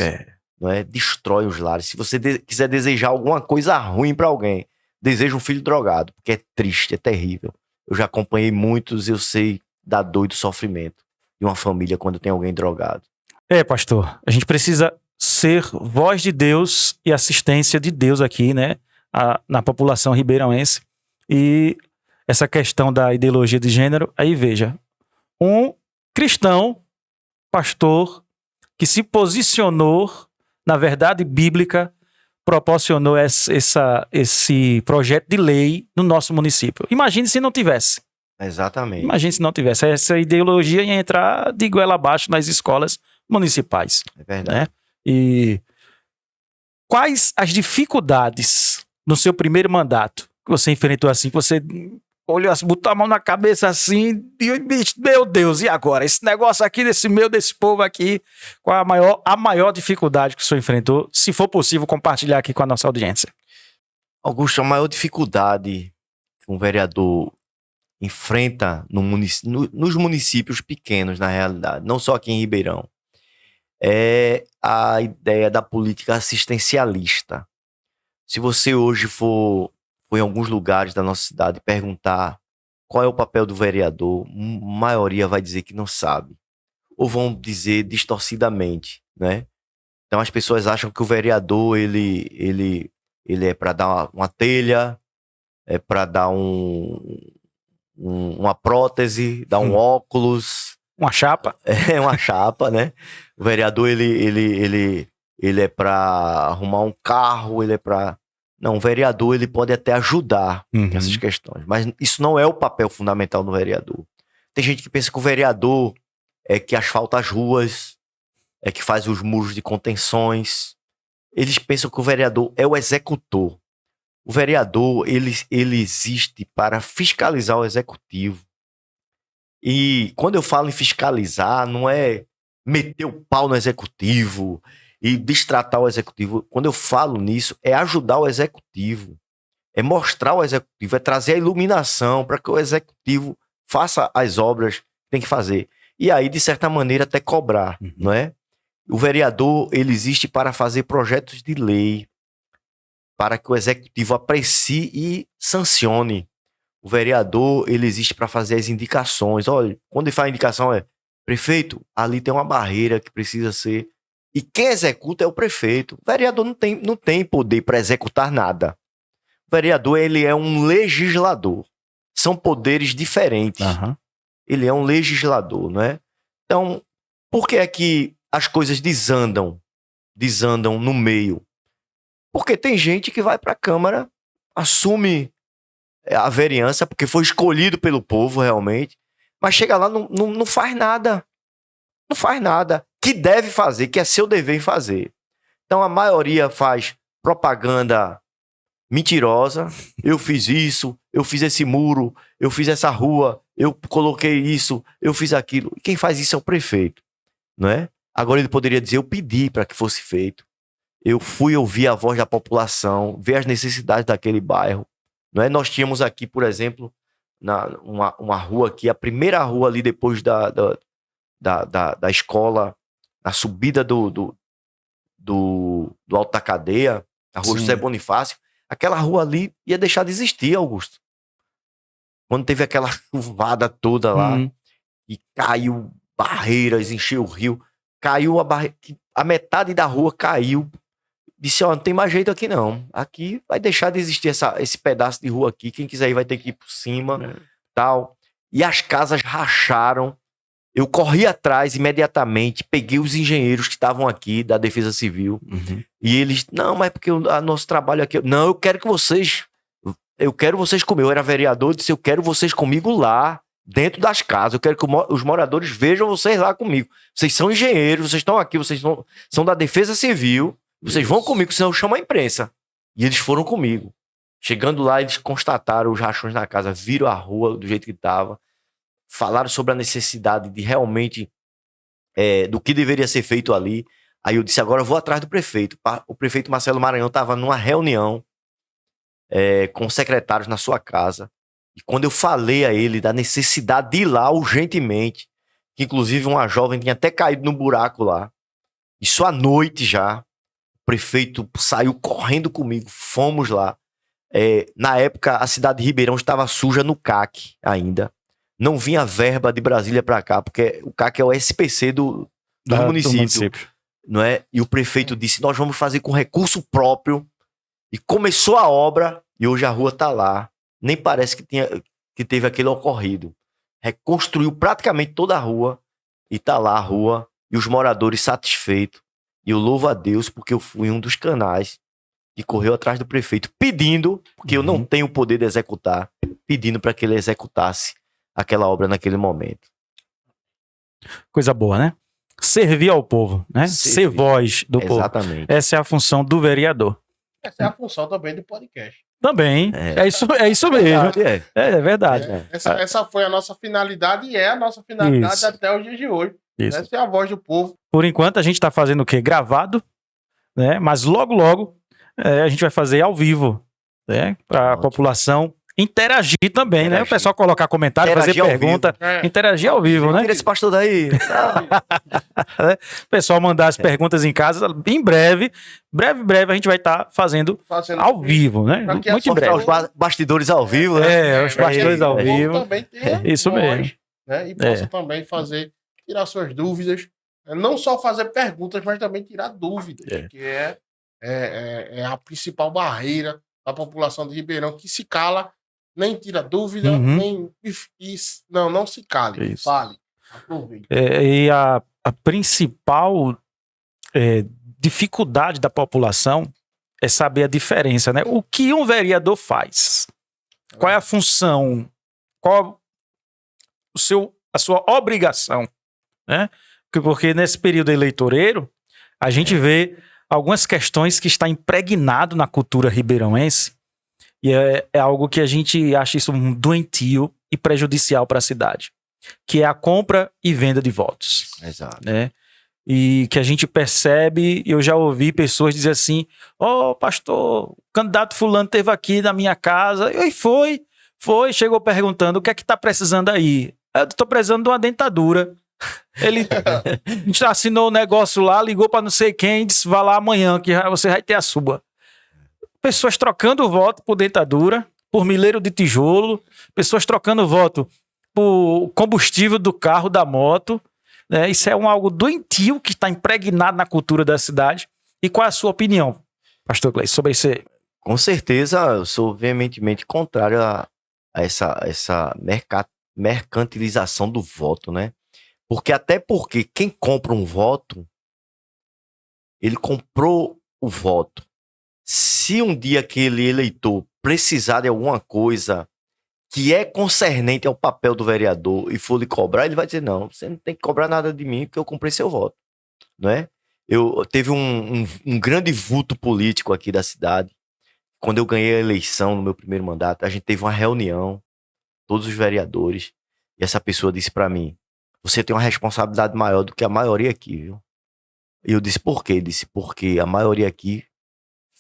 não é? Destrói os lares. Se você quiser desejar alguma coisa ruim para alguém, deseja um filho drogado, porque é triste, é terrível. Eu já acompanhei muitos, eu sei da dor e do sofrimento de uma família quando tem alguém drogado. Pastor, a gente precisa ser voz de Deus e assistência de Deus aqui, né? Na população ribeirãoense. E essa questão da ideologia de gênero, aí veja, um cristão, pastor, que se posicionou na verdade bíblica, proporcionou esse projeto de lei no nosso município. Imagine se não tivesse. Exatamente. Imagine se não tivesse. Essa ideologia ia entrar de goela abaixo nas escolas municipais. É verdade. Né? E quais as dificuldades no seu primeiro mandato que você enfrentou assim, que você olhou assim, botou a mão na cabeça assim, e meu Deus, e agora? Esse negócio aqui, desse povo aqui, qual a maior dificuldade que o senhor enfrentou? Se for possível, compartilhar aqui com a nossa audiência. Augusto, a maior dificuldade que um vereador enfrenta nos municípios pequenos, na realidade, não só aqui em Ribeirão, é a ideia da política assistencialista. Se você hoje for em alguns lugares da nossa cidade perguntar qual é o papel do vereador, a maioria vai dizer que não sabe. Ou vão dizer distorcidamente, né? Então as pessoas acham que o vereador, ele é para dar uma telha, é para dar uma prótese, dar um óculos. Uma chapa. É uma chapa, né? O vereador, ele é para arrumar um carro, ele é para... Não, o vereador, ele pode até ajudar nessas questões, mas isso não é o papel fundamental do vereador. Tem gente que pensa que o vereador é que asfalta as ruas, é que faz os muros de contenções. Eles pensam que o vereador é o executor. O vereador, ele existe para fiscalizar o executivo. E quando eu falo em fiscalizar, não é meter o pau no executivo e destratar o executivo. Quando eu falo nisso, é ajudar o executivo, é mostrar o executivo, é trazer a iluminação para que o executivo faça as obras que tem que fazer. E aí, de certa maneira, até cobrar, não é? O vereador, ele existe para fazer projetos de lei, para que o executivo aprecie e sancione. O vereador, ele existe para fazer as indicações. Olha, quando ele faz a indicação, prefeito, ali tem uma barreira que precisa ser... E quem executa é o prefeito. O vereador não tem poder para executar nada. O vereador, ele é um legislador. São poderes diferentes. Ele é um legislador, não é? Então, por que é que as coisas desandam no meio? Porque tem gente que vai para a Câmara, assume a vereança, porque foi escolhido pelo povo realmente, mas chega lá, não faz nada. Não faz nada. que deve fazer, que é seu dever em fazer. Então a maioria faz propaganda mentirosa. Eu fiz isso, eu fiz esse muro, eu fiz essa rua, eu coloquei isso, eu fiz aquilo. E quem faz isso é o prefeito, não é? Agora ele poderia dizer, eu pedi para que fosse feito. Eu fui ouvir a voz da população, ver as necessidades daquele bairro, não é? Nós tínhamos aqui, por exemplo, uma rua aqui, a primeira rua ali depois da escola, na subida do Alto da Cadeia, a rua José Bonifácio, aquela rua ali ia deixar de existir, Augusto. Quando teve aquela chuvada toda lá, e caiu barreiras, encheu o rio, caiu a metade da rua caiu. Disse, ó, não tem mais jeito aqui não. Aqui vai deixar de existir esse pedaço de rua aqui. Quem quiser ir vai ter que ir por cima, tal. E as casas racharam. Eu corri atrás imediatamente, peguei os engenheiros que estavam aqui da Defesa Civil. E eles, não, mas porque o nosso trabalho aqui... Não, eu quero vocês comigo. Eu era vereador, disse, eu quero vocês comigo lá, dentro das casas. Eu quero que os moradores vejam vocês lá comigo. Vocês são engenheiros, vocês estão aqui, vocês são da Defesa Civil. Vocês vão comigo, senão eu chamo a imprensa. E eles foram comigo. Chegando lá, eles constataram os rachões na casa, viram a rua do jeito que estava, falaram sobre a necessidade de realmente do que deveria ser feito ali. Aí eu disse, agora eu vou atrás do prefeito. O prefeito Marcelo Maranhão estava numa reunião com secretários na sua casa. E quando eu falei a ele da necessidade de ir lá urgentemente, que inclusive uma jovem tinha até caído no buraco lá, isso à noite já, o prefeito saiu correndo comigo, fomos lá. Na época, a cidade de Ribeirão estava suja no CAC ainda. Não vinha verba de Brasília para cá, porque o CAC é o SPC do município. Não é? E o prefeito disse, nós vamos fazer com recurso próprio. E começou a obra, e hoje a rua está lá. Nem parece que teve aquele ocorrido. Reconstruiu praticamente toda a rua, e está lá a rua, e os moradores satisfeitos. E eu louvo a Deus, porque eu fui um dos canais que correu atrás do prefeito, pedindo, porque eu não tenho o poder de executar, pedindo para que ele executasse aquela obra naquele momento. Coisa boa, né? Servir ao povo, né? Ser voz do povo. Exatamente. Essa é a função do vereador. Essa é a função também do podcast. Também. É isso mesmo. É verdade. Essa foi a nossa finalidade e é a nossa finalidade até os dias de hoje. Essa é a voz do povo. Por enquanto a gente está fazendo o quê? Gravado, né? Mas logo a gente vai fazer ao vivo, né? Para a população interagir também, né? O pessoal colocar comentário, fazer pergunta, interagir ao vivo, né? Tira esse pastor daí. O pessoal mandar as perguntas em casa. Em breve a gente vai estar fazendo ao vivo, né? Muito em breve. Os bastidores ao vivo, né? Os bastidores ao vivo. Também ter isso voz, mesmo. Né? E possa também tirar suas dúvidas. Não só fazer perguntas, mas também tirar dúvidas, que é a principal barreira da população de Ribeirão, que se cala, nem tira dúvida, não se cale, fale, aproveite. E a principal dificuldade da população é saber a diferença, né? O que um vereador faz? Qual é a função? Qual a sua obrigação? Né? Porque nesse período eleitoreiro, a gente vê algumas questões que está impregnado na cultura ribeirãoense e é algo que a gente acha isso doentio e prejudicial para a cidade, que é a compra e venda de votos. Exato. Né? E que a gente percebe, eu já ouvi pessoas dizer assim, pastor, o candidato fulano esteve aqui na minha casa, e foi, chegou perguntando, o que é que está precisando aí? Eu estou precisando de uma dentadura. Ele assinou o negócio lá, ligou para não sei quem, disse, vá lá amanhã que você vai ter a sua. Pessoas trocando voto por dentadura, por milheiro de tijolo, pessoas trocando voto por combustível do carro, da moto, né? Isso é algo doentio que está impregnado na cultura da cidade. E qual é a sua opinião, pastor Gleice, sobre isso aí? Com certeza, eu sou veementemente contrário a essa mercantilização do voto, né? Porque quem compra um voto, ele comprou o voto. Se um dia aquele eleitor precisar de alguma coisa que é concernente ao papel do vereador e for lhe cobrar, ele vai dizer, não, você não tem que cobrar nada de mim porque eu comprei seu voto. né? Teve um grande vulto político aqui da cidade. Quando eu ganhei a eleição no meu primeiro mandato, a gente teve uma reunião, todos os vereadores, e essa pessoa disse pra mim: você tem uma responsabilidade maior do que a maioria aqui, viu? E eu disse: por quê? Ele disse: porque a maioria aqui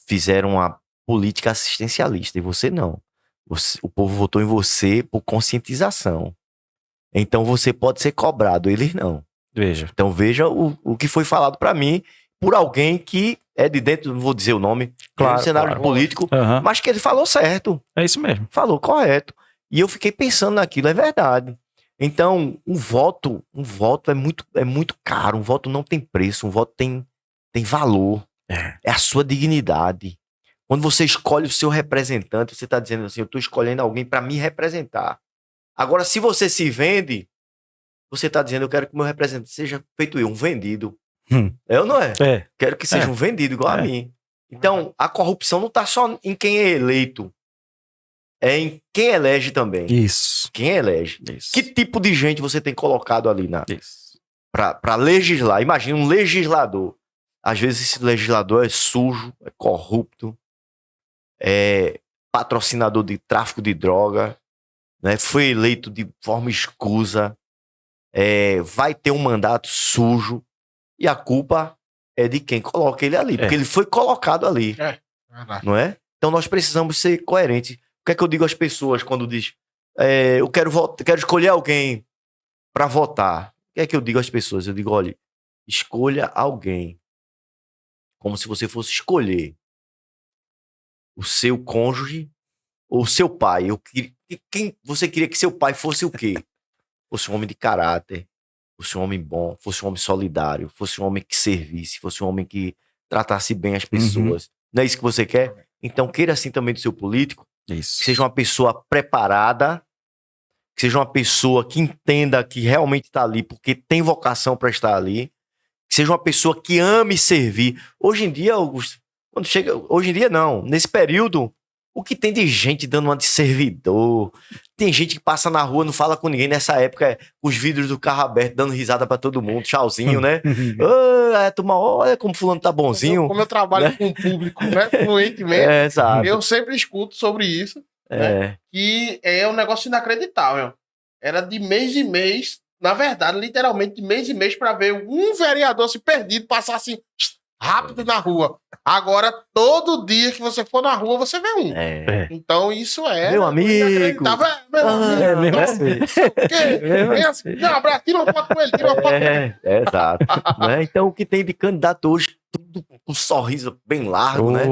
fizeram uma política assistencialista e você não. O povo votou em você por conscientização. Então você pode ser cobrado, eles não. Veja. Então veja o que foi falado pra mim por alguém que é de dentro, não vou dizer o nome, Claro, do cenário claro. político, Aham. mas que ele falou certo, É isso mesmo. falou correto. E eu fiquei pensando naquilo, é verdade. Então, um voto é muito caro, um voto não tem preço, um voto tem valor. É a sua dignidade. Quando você escolhe o seu representante, você está dizendo assim: eu estou escolhendo alguém para me representar. Agora, se você se vende, você está dizendo: eu quero que o meu representante seja feito um vendido. É ou não é? É. Quero que seja um vendido igual a mim. Então, a corrupção não está só em quem é eleito, é em quem elege também. Isso. Quem elege. Isso. Que tipo de gente você tem colocado ali Isso. para legislar? Imagina um legislador. Às vezes esse legislador é sujo, é corrupto, é patrocinador de tráfico de droga, né? Foi eleito de forma escusa, vai ter um mandato sujo, e a culpa é de quem coloca ele ali, porque ele foi colocado ali, não é? Então nós precisamos ser coerentes. O que é que eu digo às pessoas quando diz eu quero escolher alguém para votar? O que é que eu digo às pessoas? Eu digo: olha, escolha alguém como se você fosse escolher o seu cônjuge ou o seu pai. Quem você queria que seu pai fosse o quê? Fosse um homem de caráter, fosse um homem bom, fosse um homem solidário, fosse um homem que servisse, fosse um homem que tratasse bem as pessoas. Não é isso que você quer? Então queira assim também do seu político. Isso. Que seja uma pessoa preparada, que seja uma pessoa que entenda que realmente está ali porque tem vocação para estar ali, que seja uma pessoa que ame servir. Hoje em dia, Augusto, hoje em dia não, nesse período, o que tem de gente dando uma de servidor, tem gente que passa na rua, não fala com ninguém, nessa época com os vidros do carro aberto, dando risada para todo mundo, tchauzinho, né? Turma, olha como fulano tá bonzinho. Como eu trabalho, né, com o público, né, fluentemente, exato. Eu sempre escuto sobre isso, né, que é um negócio inacreditável. Era de mês em mês, na verdade, literalmente de mês em mês, para ver um vereador se perdido, passar assim, rápido na rua. Agora, todo dia que você for na rua, você vê um. Então, isso é... Meu amigo. Inacreditável. Meu amigo. Mesmo assim. Não, abraço, tira uma foto com ele, tira uma foto com ele. Exato. Né? Então, o que tem de candidato hoje, tudo com um sorriso bem largo, né?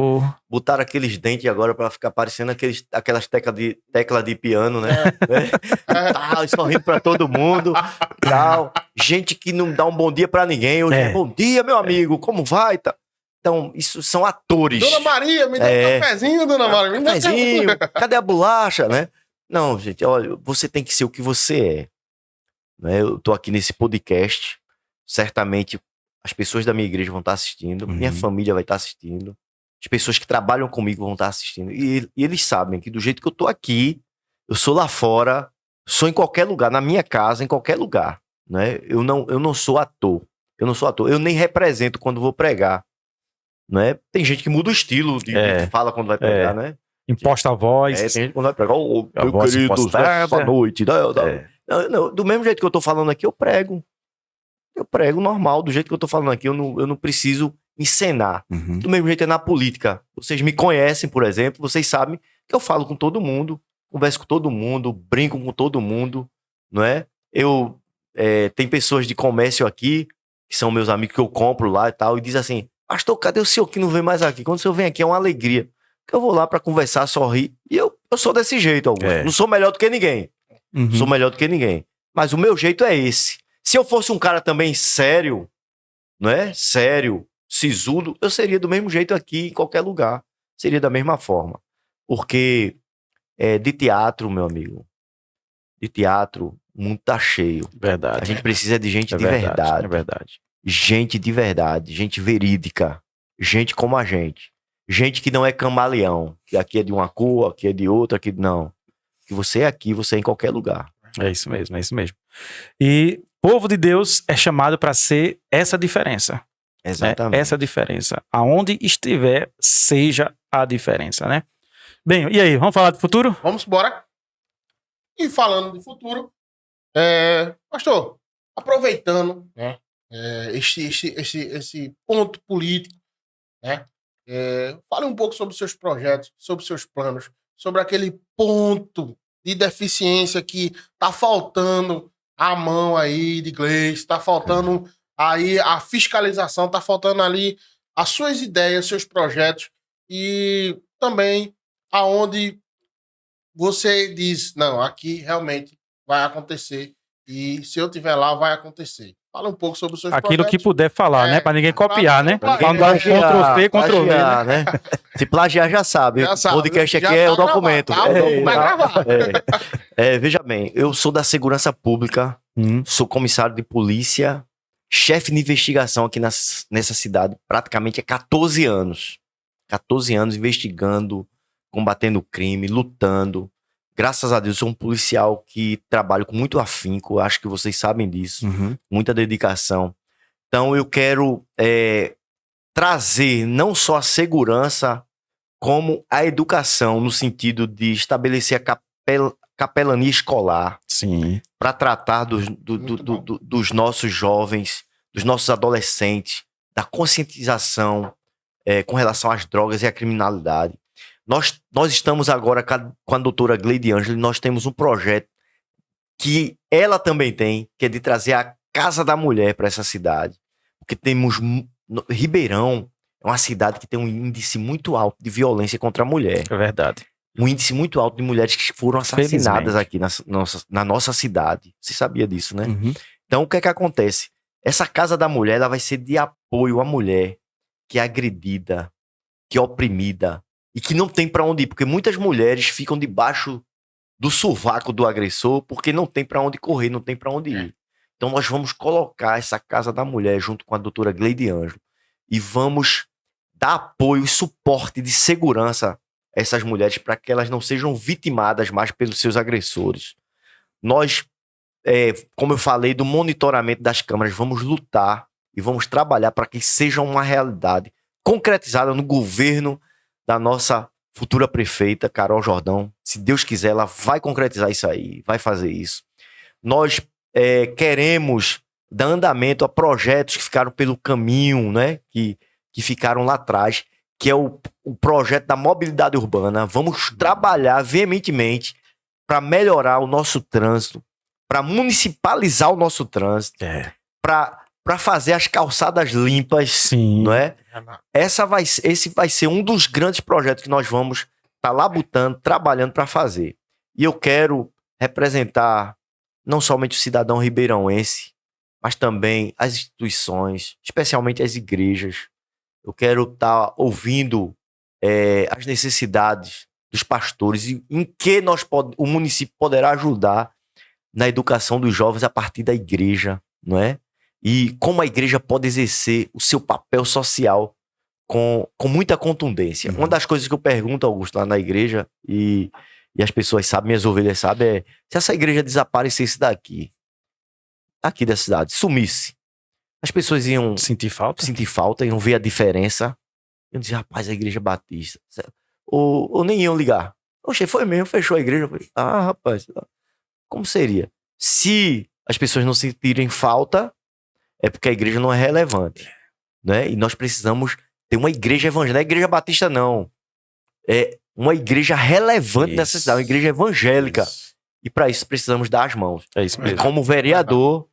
Botaram aqueles dentes agora pra ficar parecendo aquelas tecla de piano, né? Tal, sorrindo pra todo mundo. Tal. Gente que não dá um bom dia pra ninguém. Hoje bom dia, meu amigo, como vai? Tá. Então, isso são atores. Dona Maria, me dá um cafezinho, Dona Maria. Me dá um cafezinho. Cadê a bolacha, né? Não, gente, olha, você tem que ser o que você é. Né? Eu tô aqui nesse podcast. Certamente as pessoas da minha igreja vão estar assistindo. Minha família vai estar assistindo. As pessoas que trabalham comigo vão estar assistindo. E eles sabem que do jeito que eu tô aqui, eu sou lá fora, sou em qualquer lugar, na minha casa, em qualquer lugar. Né? Eu não sou ator. Eu não sou ator. Eu nem represento quando vou pregar. Né? Tem gente que muda o estilo de fala quando vai pregar, né? Imposta a voz. Tem gente que quando vai pregar, meu querido, nessa noite. Não, do mesmo jeito que eu tô falando aqui, eu prego. Eu prego normal, do jeito que eu tô falando aqui, eu não preciso encenar. Do mesmo jeito é na política. Vocês me conhecem, por exemplo, vocês sabem que eu falo com todo mundo, converso com todo mundo, brinco com todo mundo, não é? Tem pessoas de comércio aqui, que são meus amigos que eu compro lá e tal, e diz assim: pastor, cadê o senhor que não vem mais aqui? Quando o senhor vem aqui é uma alegria. Que eu vou lá pra conversar, sorrir. E eu sou desse jeito, Augusto. Não sou melhor do que ninguém. Sou melhor do que ninguém. Mas o meu jeito é esse. Se eu fosse um cara também sério, não é? Sério, sisudo, eu seria do mesmo jeito aqui em qualquer lugar. Seria da mesma forma. Porque de teatro, meu amigo, de teatro, o mundo tá cheio. Verdade. A gente precisa de gente de verdade. É verdade. Gente de verdade, gente verídica, gente como a gente. Gente que não é camaleão, que aqui é de uma cor, aqui é de outra, aqui não. Que você é aqui, você é em qualquer lugar. É isso mesmo, é isso mesmo. E povo de Deus é chamado para ser essa diferença. Exatamente. Né? Essa diferença. Aonde estiver, seja a diferença, né? Bem, e aí, vamos falar do futuro? Vamos embora. E falando de futuro, pastor, aproveitando, né, esse ponto político, né, fale um pouco sobre os seus projetos, sobre os seus planos, sobre aquele ponto de deficiência que tá faltando a mão aí de Gleice, tá faltando aí a fiscalização, tá faltando ali as suas ideias, seus projetos e também aonde você diz, não, aqui realmente vai acontecer e se eu tiver lá vai acontecer. Fala um pouco sobre os seus Aquilo projetos. que puder falar, né? Pra ninguém copiar, né? Pra Pra não dar um Ctrl-C, Ctrl-V, né? Se plagiar, já sabe. Já O sabe. podcast aqui Já é tá o documento. gravado, tá? Vai gravar. Veja bem, eu sou da segurança pública, sou comissário de polícia, chefe de investigação aqui nessa cidade, praticamente há 14 anos. 14 anos investigando, combatendo o crime, lutando. Graças a Deus, sou um policial que trabalho com muito afinco, acho que vocês sabem disso, muita dedicação. Então eu quero trazer não só a segurança, como a educação, no sentido de estabelecer a capelania escolar. Sim. Para tratar dos nossos jovens, dos nossos adolescentes, da conscientização com relação às drogas e à criminalidade. Nós estamos agora com a doutora Gleide Ângelo, nós temos um projeto que ela também tem, que é de trazer a Casa da Mulher para essa cidade. Porque temos... Ribeirão é uma cidade que tem um índice muito alto de violência contra a mulher. É verdade. Um índice muito alto de mulheres que foram assassinadas aqui na nossa cidade. Você sabia disso, né? Então, o que é que acontece? Essa Casa da Mulher, ela vai ser de apoio à mulher que é agredida, que é oprimida e que não tem pra onde ir. Porque muitas mulheres ficam debaixo do sovaco do agressor porque não tem pra onde correr, não tem pra onde ir. Então, nós vamos colocar essa Casa da Mulher junto com a doutora Gleide Ângelo e vamos dar apoio e suporte de segurança a essas mulheres para que elas não sejam vitimadas mais pelos seus agressores. Nós, como eu falei, do monitoramento das câmaras, vamos lutar e vamos trabalhar para que seja uma realidade concretizada no governo da nossa futura prefeita, Carol Jordão. Se Deus quiser, ela vai concretizar isso aí, vai fazer isso. Nós queremos dar andamento a projetos que ficaram pelo caminho, né? Que ficaram lá atrás, que é o projeto da mobilidade urbana. Vamos trabalhar veementemente para melhorar o nosso trânsito, para municipalizar o nosso trânsito, para fazer as calçadas limpas. Sim. Não é? Esse vai ser um dos grandes projetos que nós vamos estar labutando, trabalhando para fazer. E eu quero representar não somente o cidadão ribeirãoense, mas também as instituições, especialmente as igrejas. Eu quero estar ouvindo as necessidades dos pastores e em que o município poderá ajudar na educação dos jovens a partir da igreja, não é? E como a igreja pode exercer o seu papel social com muita contundência. Uma das coisas que eu pergunto, Augusto, lá na igreja, e as pessoas sabem, minhas ovelhas sabem, é se essa igreja desaparecesse daqui da cidade, sumisse, as pessoas iam sentir falta, iam ver a diferença. Eu dizia, rapaz, a igreja batista. Ou nem iam ligar. Oxe, foi mesmo, fechou a igreja. Eu falei, rapaz, como seria? Se as pessoas não sentirem falta, é porque a igreja não é relevante, né? E nós precisamos ter uma igreja evangélica. Não é igreja batista, não. É uma igreja relevante nessa cidade, uma igreja evangélica. Isso. E para isso precisamos dar as mãos. É isso mesmo. E como vereador,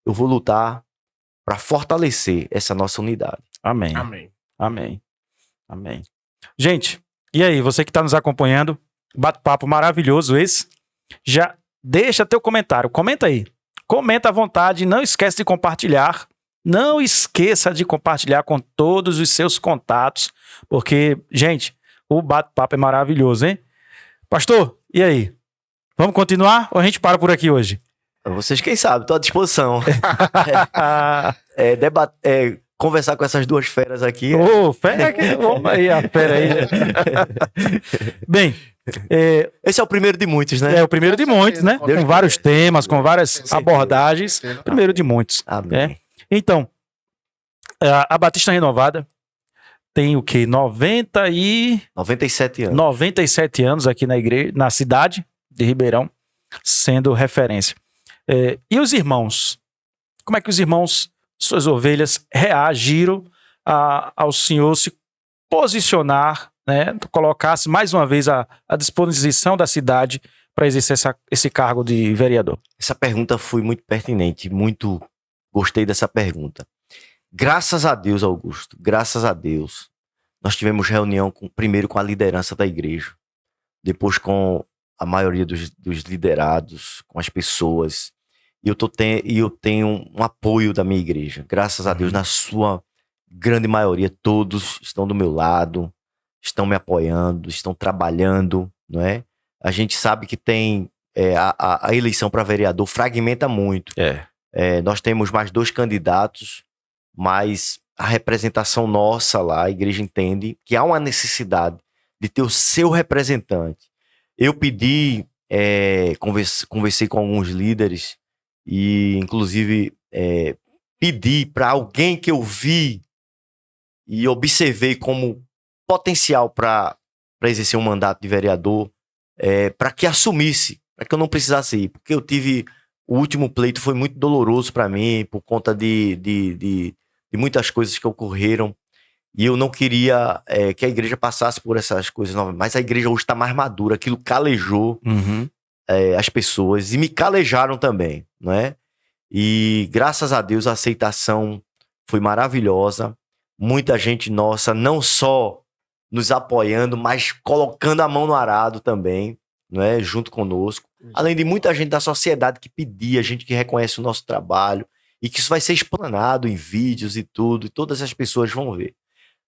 eu vou lutar para fortalecer essa nossa unidade. Amém. Amém. Amém. Amém. Gente, e aí, você que está nos acompanhando, bate-papo maravilhoso esse. Já deixa teu comentário, comenta aí. Comenta à vontade, não esquece de compartilhar. Não esqueça de compartilhar com todos os seus contatos, porque, gente, o bate-papo é maravilhoso, hein? Pastor, e aí? Vamos continuar ou a gente para por aqui hoje? Vocês quem sabe, estou à disposição. Conversar com essas duas feras aqui. Fera aqui, vamos aí, a fera aí. Bem, Esse é o primeiro de muitos, né? É o primeiro de muitos, né? Deus Com vários quiser. temas, com várias abordagens. Primeiro de muitos. Amém. Então, a Batista Renovada tem o quê? 97 anos. 97 anos aqui na igreja, na cidade de Ribeirão, sendo referência. E os irmãos? Como é que os irmãos, suas ovelhas, reagiram ao Senhor se posicionar, né? Colocasse mais uma vez à disposição da cidade para exercer esse cargo de vereador? Essa pergunta foi muito pertinente, muito gostei dessa pergunta. Graças a Deus, Augusto, graças a Deus, nós tivemos reunião primeiro com a liderança da igreja, depois com a maioria dos liderados, com as pessoas, e eu tenho um apoio da minha igreja. Graças a Deus, na sua grande maioria, todos estão do meu lado, estão me apoiando, estão trabalhando, não é? A gente sabe que tem a eleição para vereador fragmenta muito. Nós temos mais 2 candidatos, mas a representação nossa lá, a igreja entende que há uma necessidade de ter o seu representante. Eu pedi, conversei com alguns líderes e, inclusive, pedi para alguém que eu vi e observei como potencial para exercer um mandato de vereador, para que assumisse, para que eu não precisasse ir, porque o último pleito foi muito doloroso para mim, por conta de muitas coisas que ocorreram, e eu não queria que a igreja passasse por essas coisas novas, mas a igreja hoje está mais madura, aquilo calejou as pessoas, e me calejaram também, não é? E graças a Deus a aceitação foi maravilhosa, muita gente nossa, não só nos apoiando, mas colocando a mão no arado também, não é? Junto conosco. Além de muita gente da sociedade que pedia, gente que reconhece o nosso trabalho, e que isso vai ser explanado em vídeos e tudo, e todas as pessoas vão ver.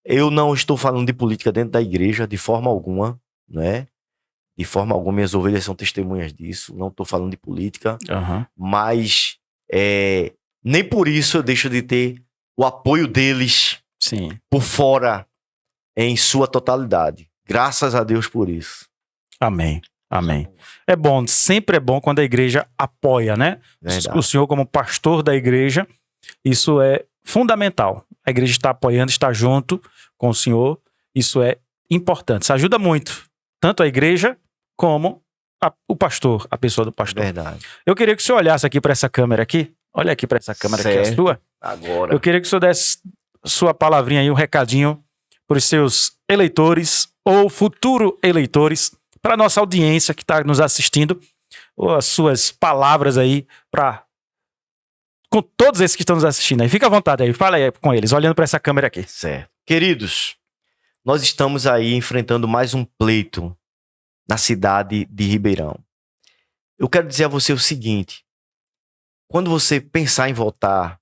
Eu não estou falando de política dentro da igreja, de forma alguma, não é? De forma alguma, minhas ovelhas são testemunhas disso, não estou falando de política, mas nem por isso eu deixo de ter o apoio deles por fora, em sua totalidade. Graças a Deus por isso. Amém. Amém. É bom, sempre é bom quando a igreja apoia, né? Verdade. O senhor, como pastor da igreja, isso é fundamental. A igreja está apoiando, está junto com o senhor, isso é importante. Isso ajuda muito, tanto a igreja como o pastor, a pessoa do pastor. Verdade. Eu queria que o senhor olhasse aqui para essa câmera aqui. Olha aqui para essa câmera aqui, a sua. Agora. Eu queria que o senhor desse sua palavrinha aí, um recadinho para os seus eleitores ou futuro eleitores, para a nossa audiência que está nos assistindo, ou as suas palavras aí com todos esses que estão nos assistindo aí. Fica à vontade aí, fala aí com eles, olhando para essa câmera aqui. Certo. Queridos, nós estamos aí enfrentando mais um pleito na cidade de Ribeirão. Eu quero dizer a você o seguinte: quando você pensar em votar,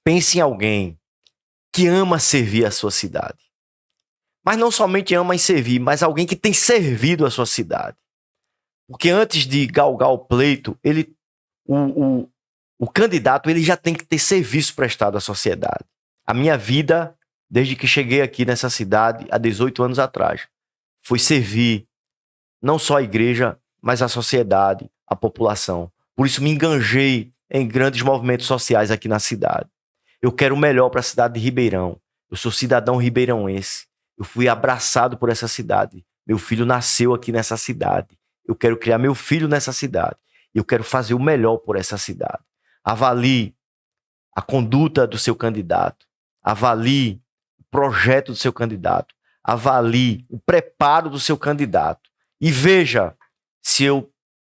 pense em alguém que ama servir a sua cidade. Mas não somente ama em servir, mas alguém que tem servido a sua cidade. Porque antes de galgar o pleito, o candidato ele já tem que ter serviço prestado à sociedade. A minha vida, desde que cheguei aqui nessa cidade, há 18 anos atrás, foi servir não só a igreja, mas a sociedade, a população. Por isso me enganjei em grandes movimentos sociais aqui na cidade. Eu quero o melhor para a cidade de Ribeirão. Eu sou cidadão ribeirãoense. Eu fui abraçado por essa cidade. Meu filho nasceu aqui nessa cidade. Eu quero criar meu filho nessa cidade. Eu quero fazer o melhor por essa cidade. Avalie a conduta do seu candidato. Avalie o projeto do seu candidato. Avalie o preparo do seu candidato. E veja se eu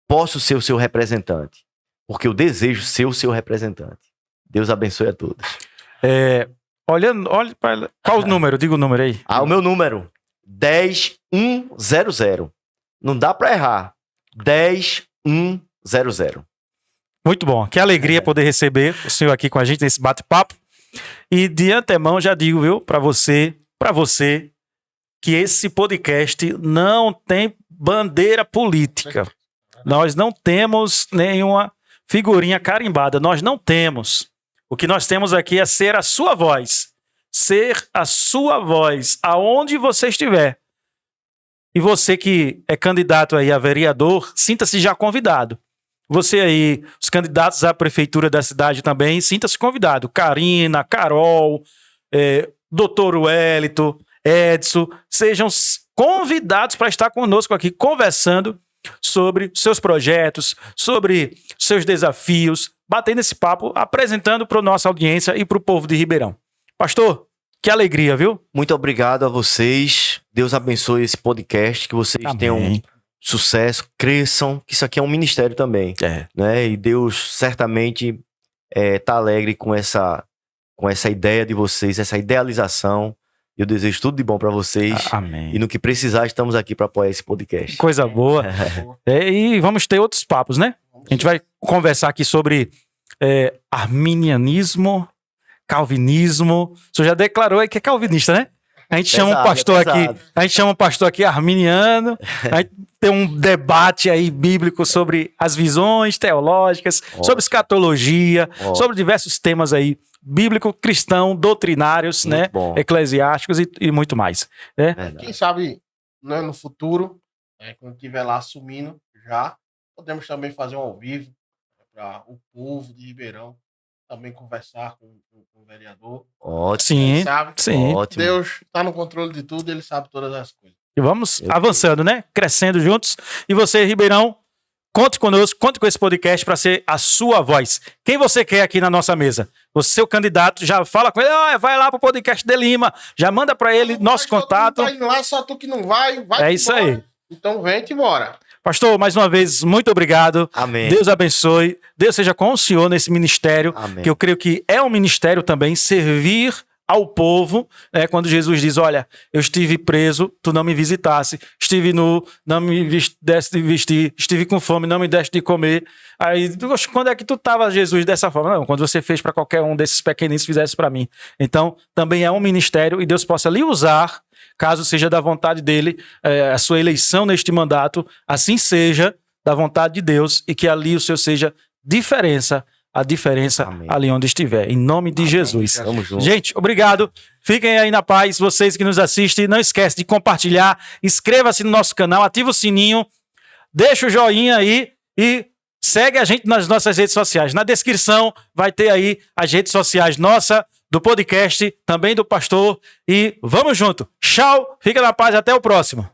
posso ser o seu representante. Porque eu desejo ser o seu representante. Deus abençoe a todos. Olha para qual o número? Diga o número aí. O meu número, 10100. Não dá para errar. 10100. Muito bom. Que alegria poder receber o senhor aqui com a gente nesse bate-papo. E de antemão já digo, viu, para você, que esse podcast não tem bandeira política. Nós não temos nenhuma figurinha carimbada. Nós não temos. O que nós temos aqui é ser a sua voz. Ser a sua voz, aonde você estiver. E você que é candidato aí a vereador, sinta-se já convidado. Você aí, os candidatos à prefeitura da cidade também, sinta-se convidado. Karina, Carol, Dr. Wellington, Edson, sejam convidados para estar conosco aqui conversando sobre seus projetos, sobre seus desafios, batendo esse papo, apresentando para a nossa audiência e para o povo de Ribeirão. Pastor, que alegria, viu? Muito obrigado a vocês. Deus abençoe esse podcast, que vocês tenham sucesso, cresçam, que isso aqui é um ministério também, né? E Deus certamente tá alegre com essa ideia de vocês, essa idealização. Eu desejo tudo de bom para vocês. Amém. E no que precisar, estamos aqui para apoiar esse podcast. Coisa boa. E vamos ter outros papos, né? A gente vai conversar aqui sobre arminianismo, calvinismo. O senhor já declarou aí que é calvinista, né? A gente chama um pastor aqui arminiano. A gente tem um debate aí bíblico sobre as visões teológicas, sobre escatologia, sobre diversos temas aí bíblico, cristão, doutrinários, muito, né? Eclesiásticos e muito mais. Né? Quem sabe, né, no futuro, quando estiver lá assumindo já, podemos também fazer um ao vivo para o povo de Ribeirão também conversar com o vereador. Sim, sim. Ótimo. Deus está no controle de tudo, ele sabe todas as coisas. E vamos avançando, né? Crescendo juntos. E você, Ribeirão, conte conosco, conte com esse podcast para ser a sua voz. Quem você quer aqui na nossa mesa? O seu candidato, já fala com ele, vai lá pro podcast de Lima, já manda para ele nosso contato. Tá indo lá, só tu que não vai isso aí. Então vem-te embora. Pastor, mais uma vez, muito obrigado. Amém. Deus abençoe. Deus seja com o senhor nesse ministério, Amém. Que eu creio que é um ministério também, servir ao povo, né? Quando Jesus diz, olha, eu estive preso, tu não me visitasse, estive nu, não me deste de vestir, estive com fome, não me deste de comer. Aí, quando é que tu estava, Jesus, dessa forma? Não, quando você fez para qualquer um desses pequeninos, fizesse para mim. Então, também é um ministério e Deus possa lhe usar, caso seja da vontade dele, a sua eleição neste mandato, assim seja da vontade de Deus e que ali o Senhor seja a diferença Amém. Ali onde estiver, em nome de Jesus. Tamo junto. Gente, obrigado. Fiquem aí na paz, vocês que nos assistem. Não esquece de compartilhar, inscreva-se no nosso canal, ativa o sininho, deixa o joinha aí e segue a gente nas nossas redes sociais. Na descrição vai ter aí as redes sociais nossa, do podcast, também do pastor. E vamos junto. Tchau, fica na paz, até o próximo.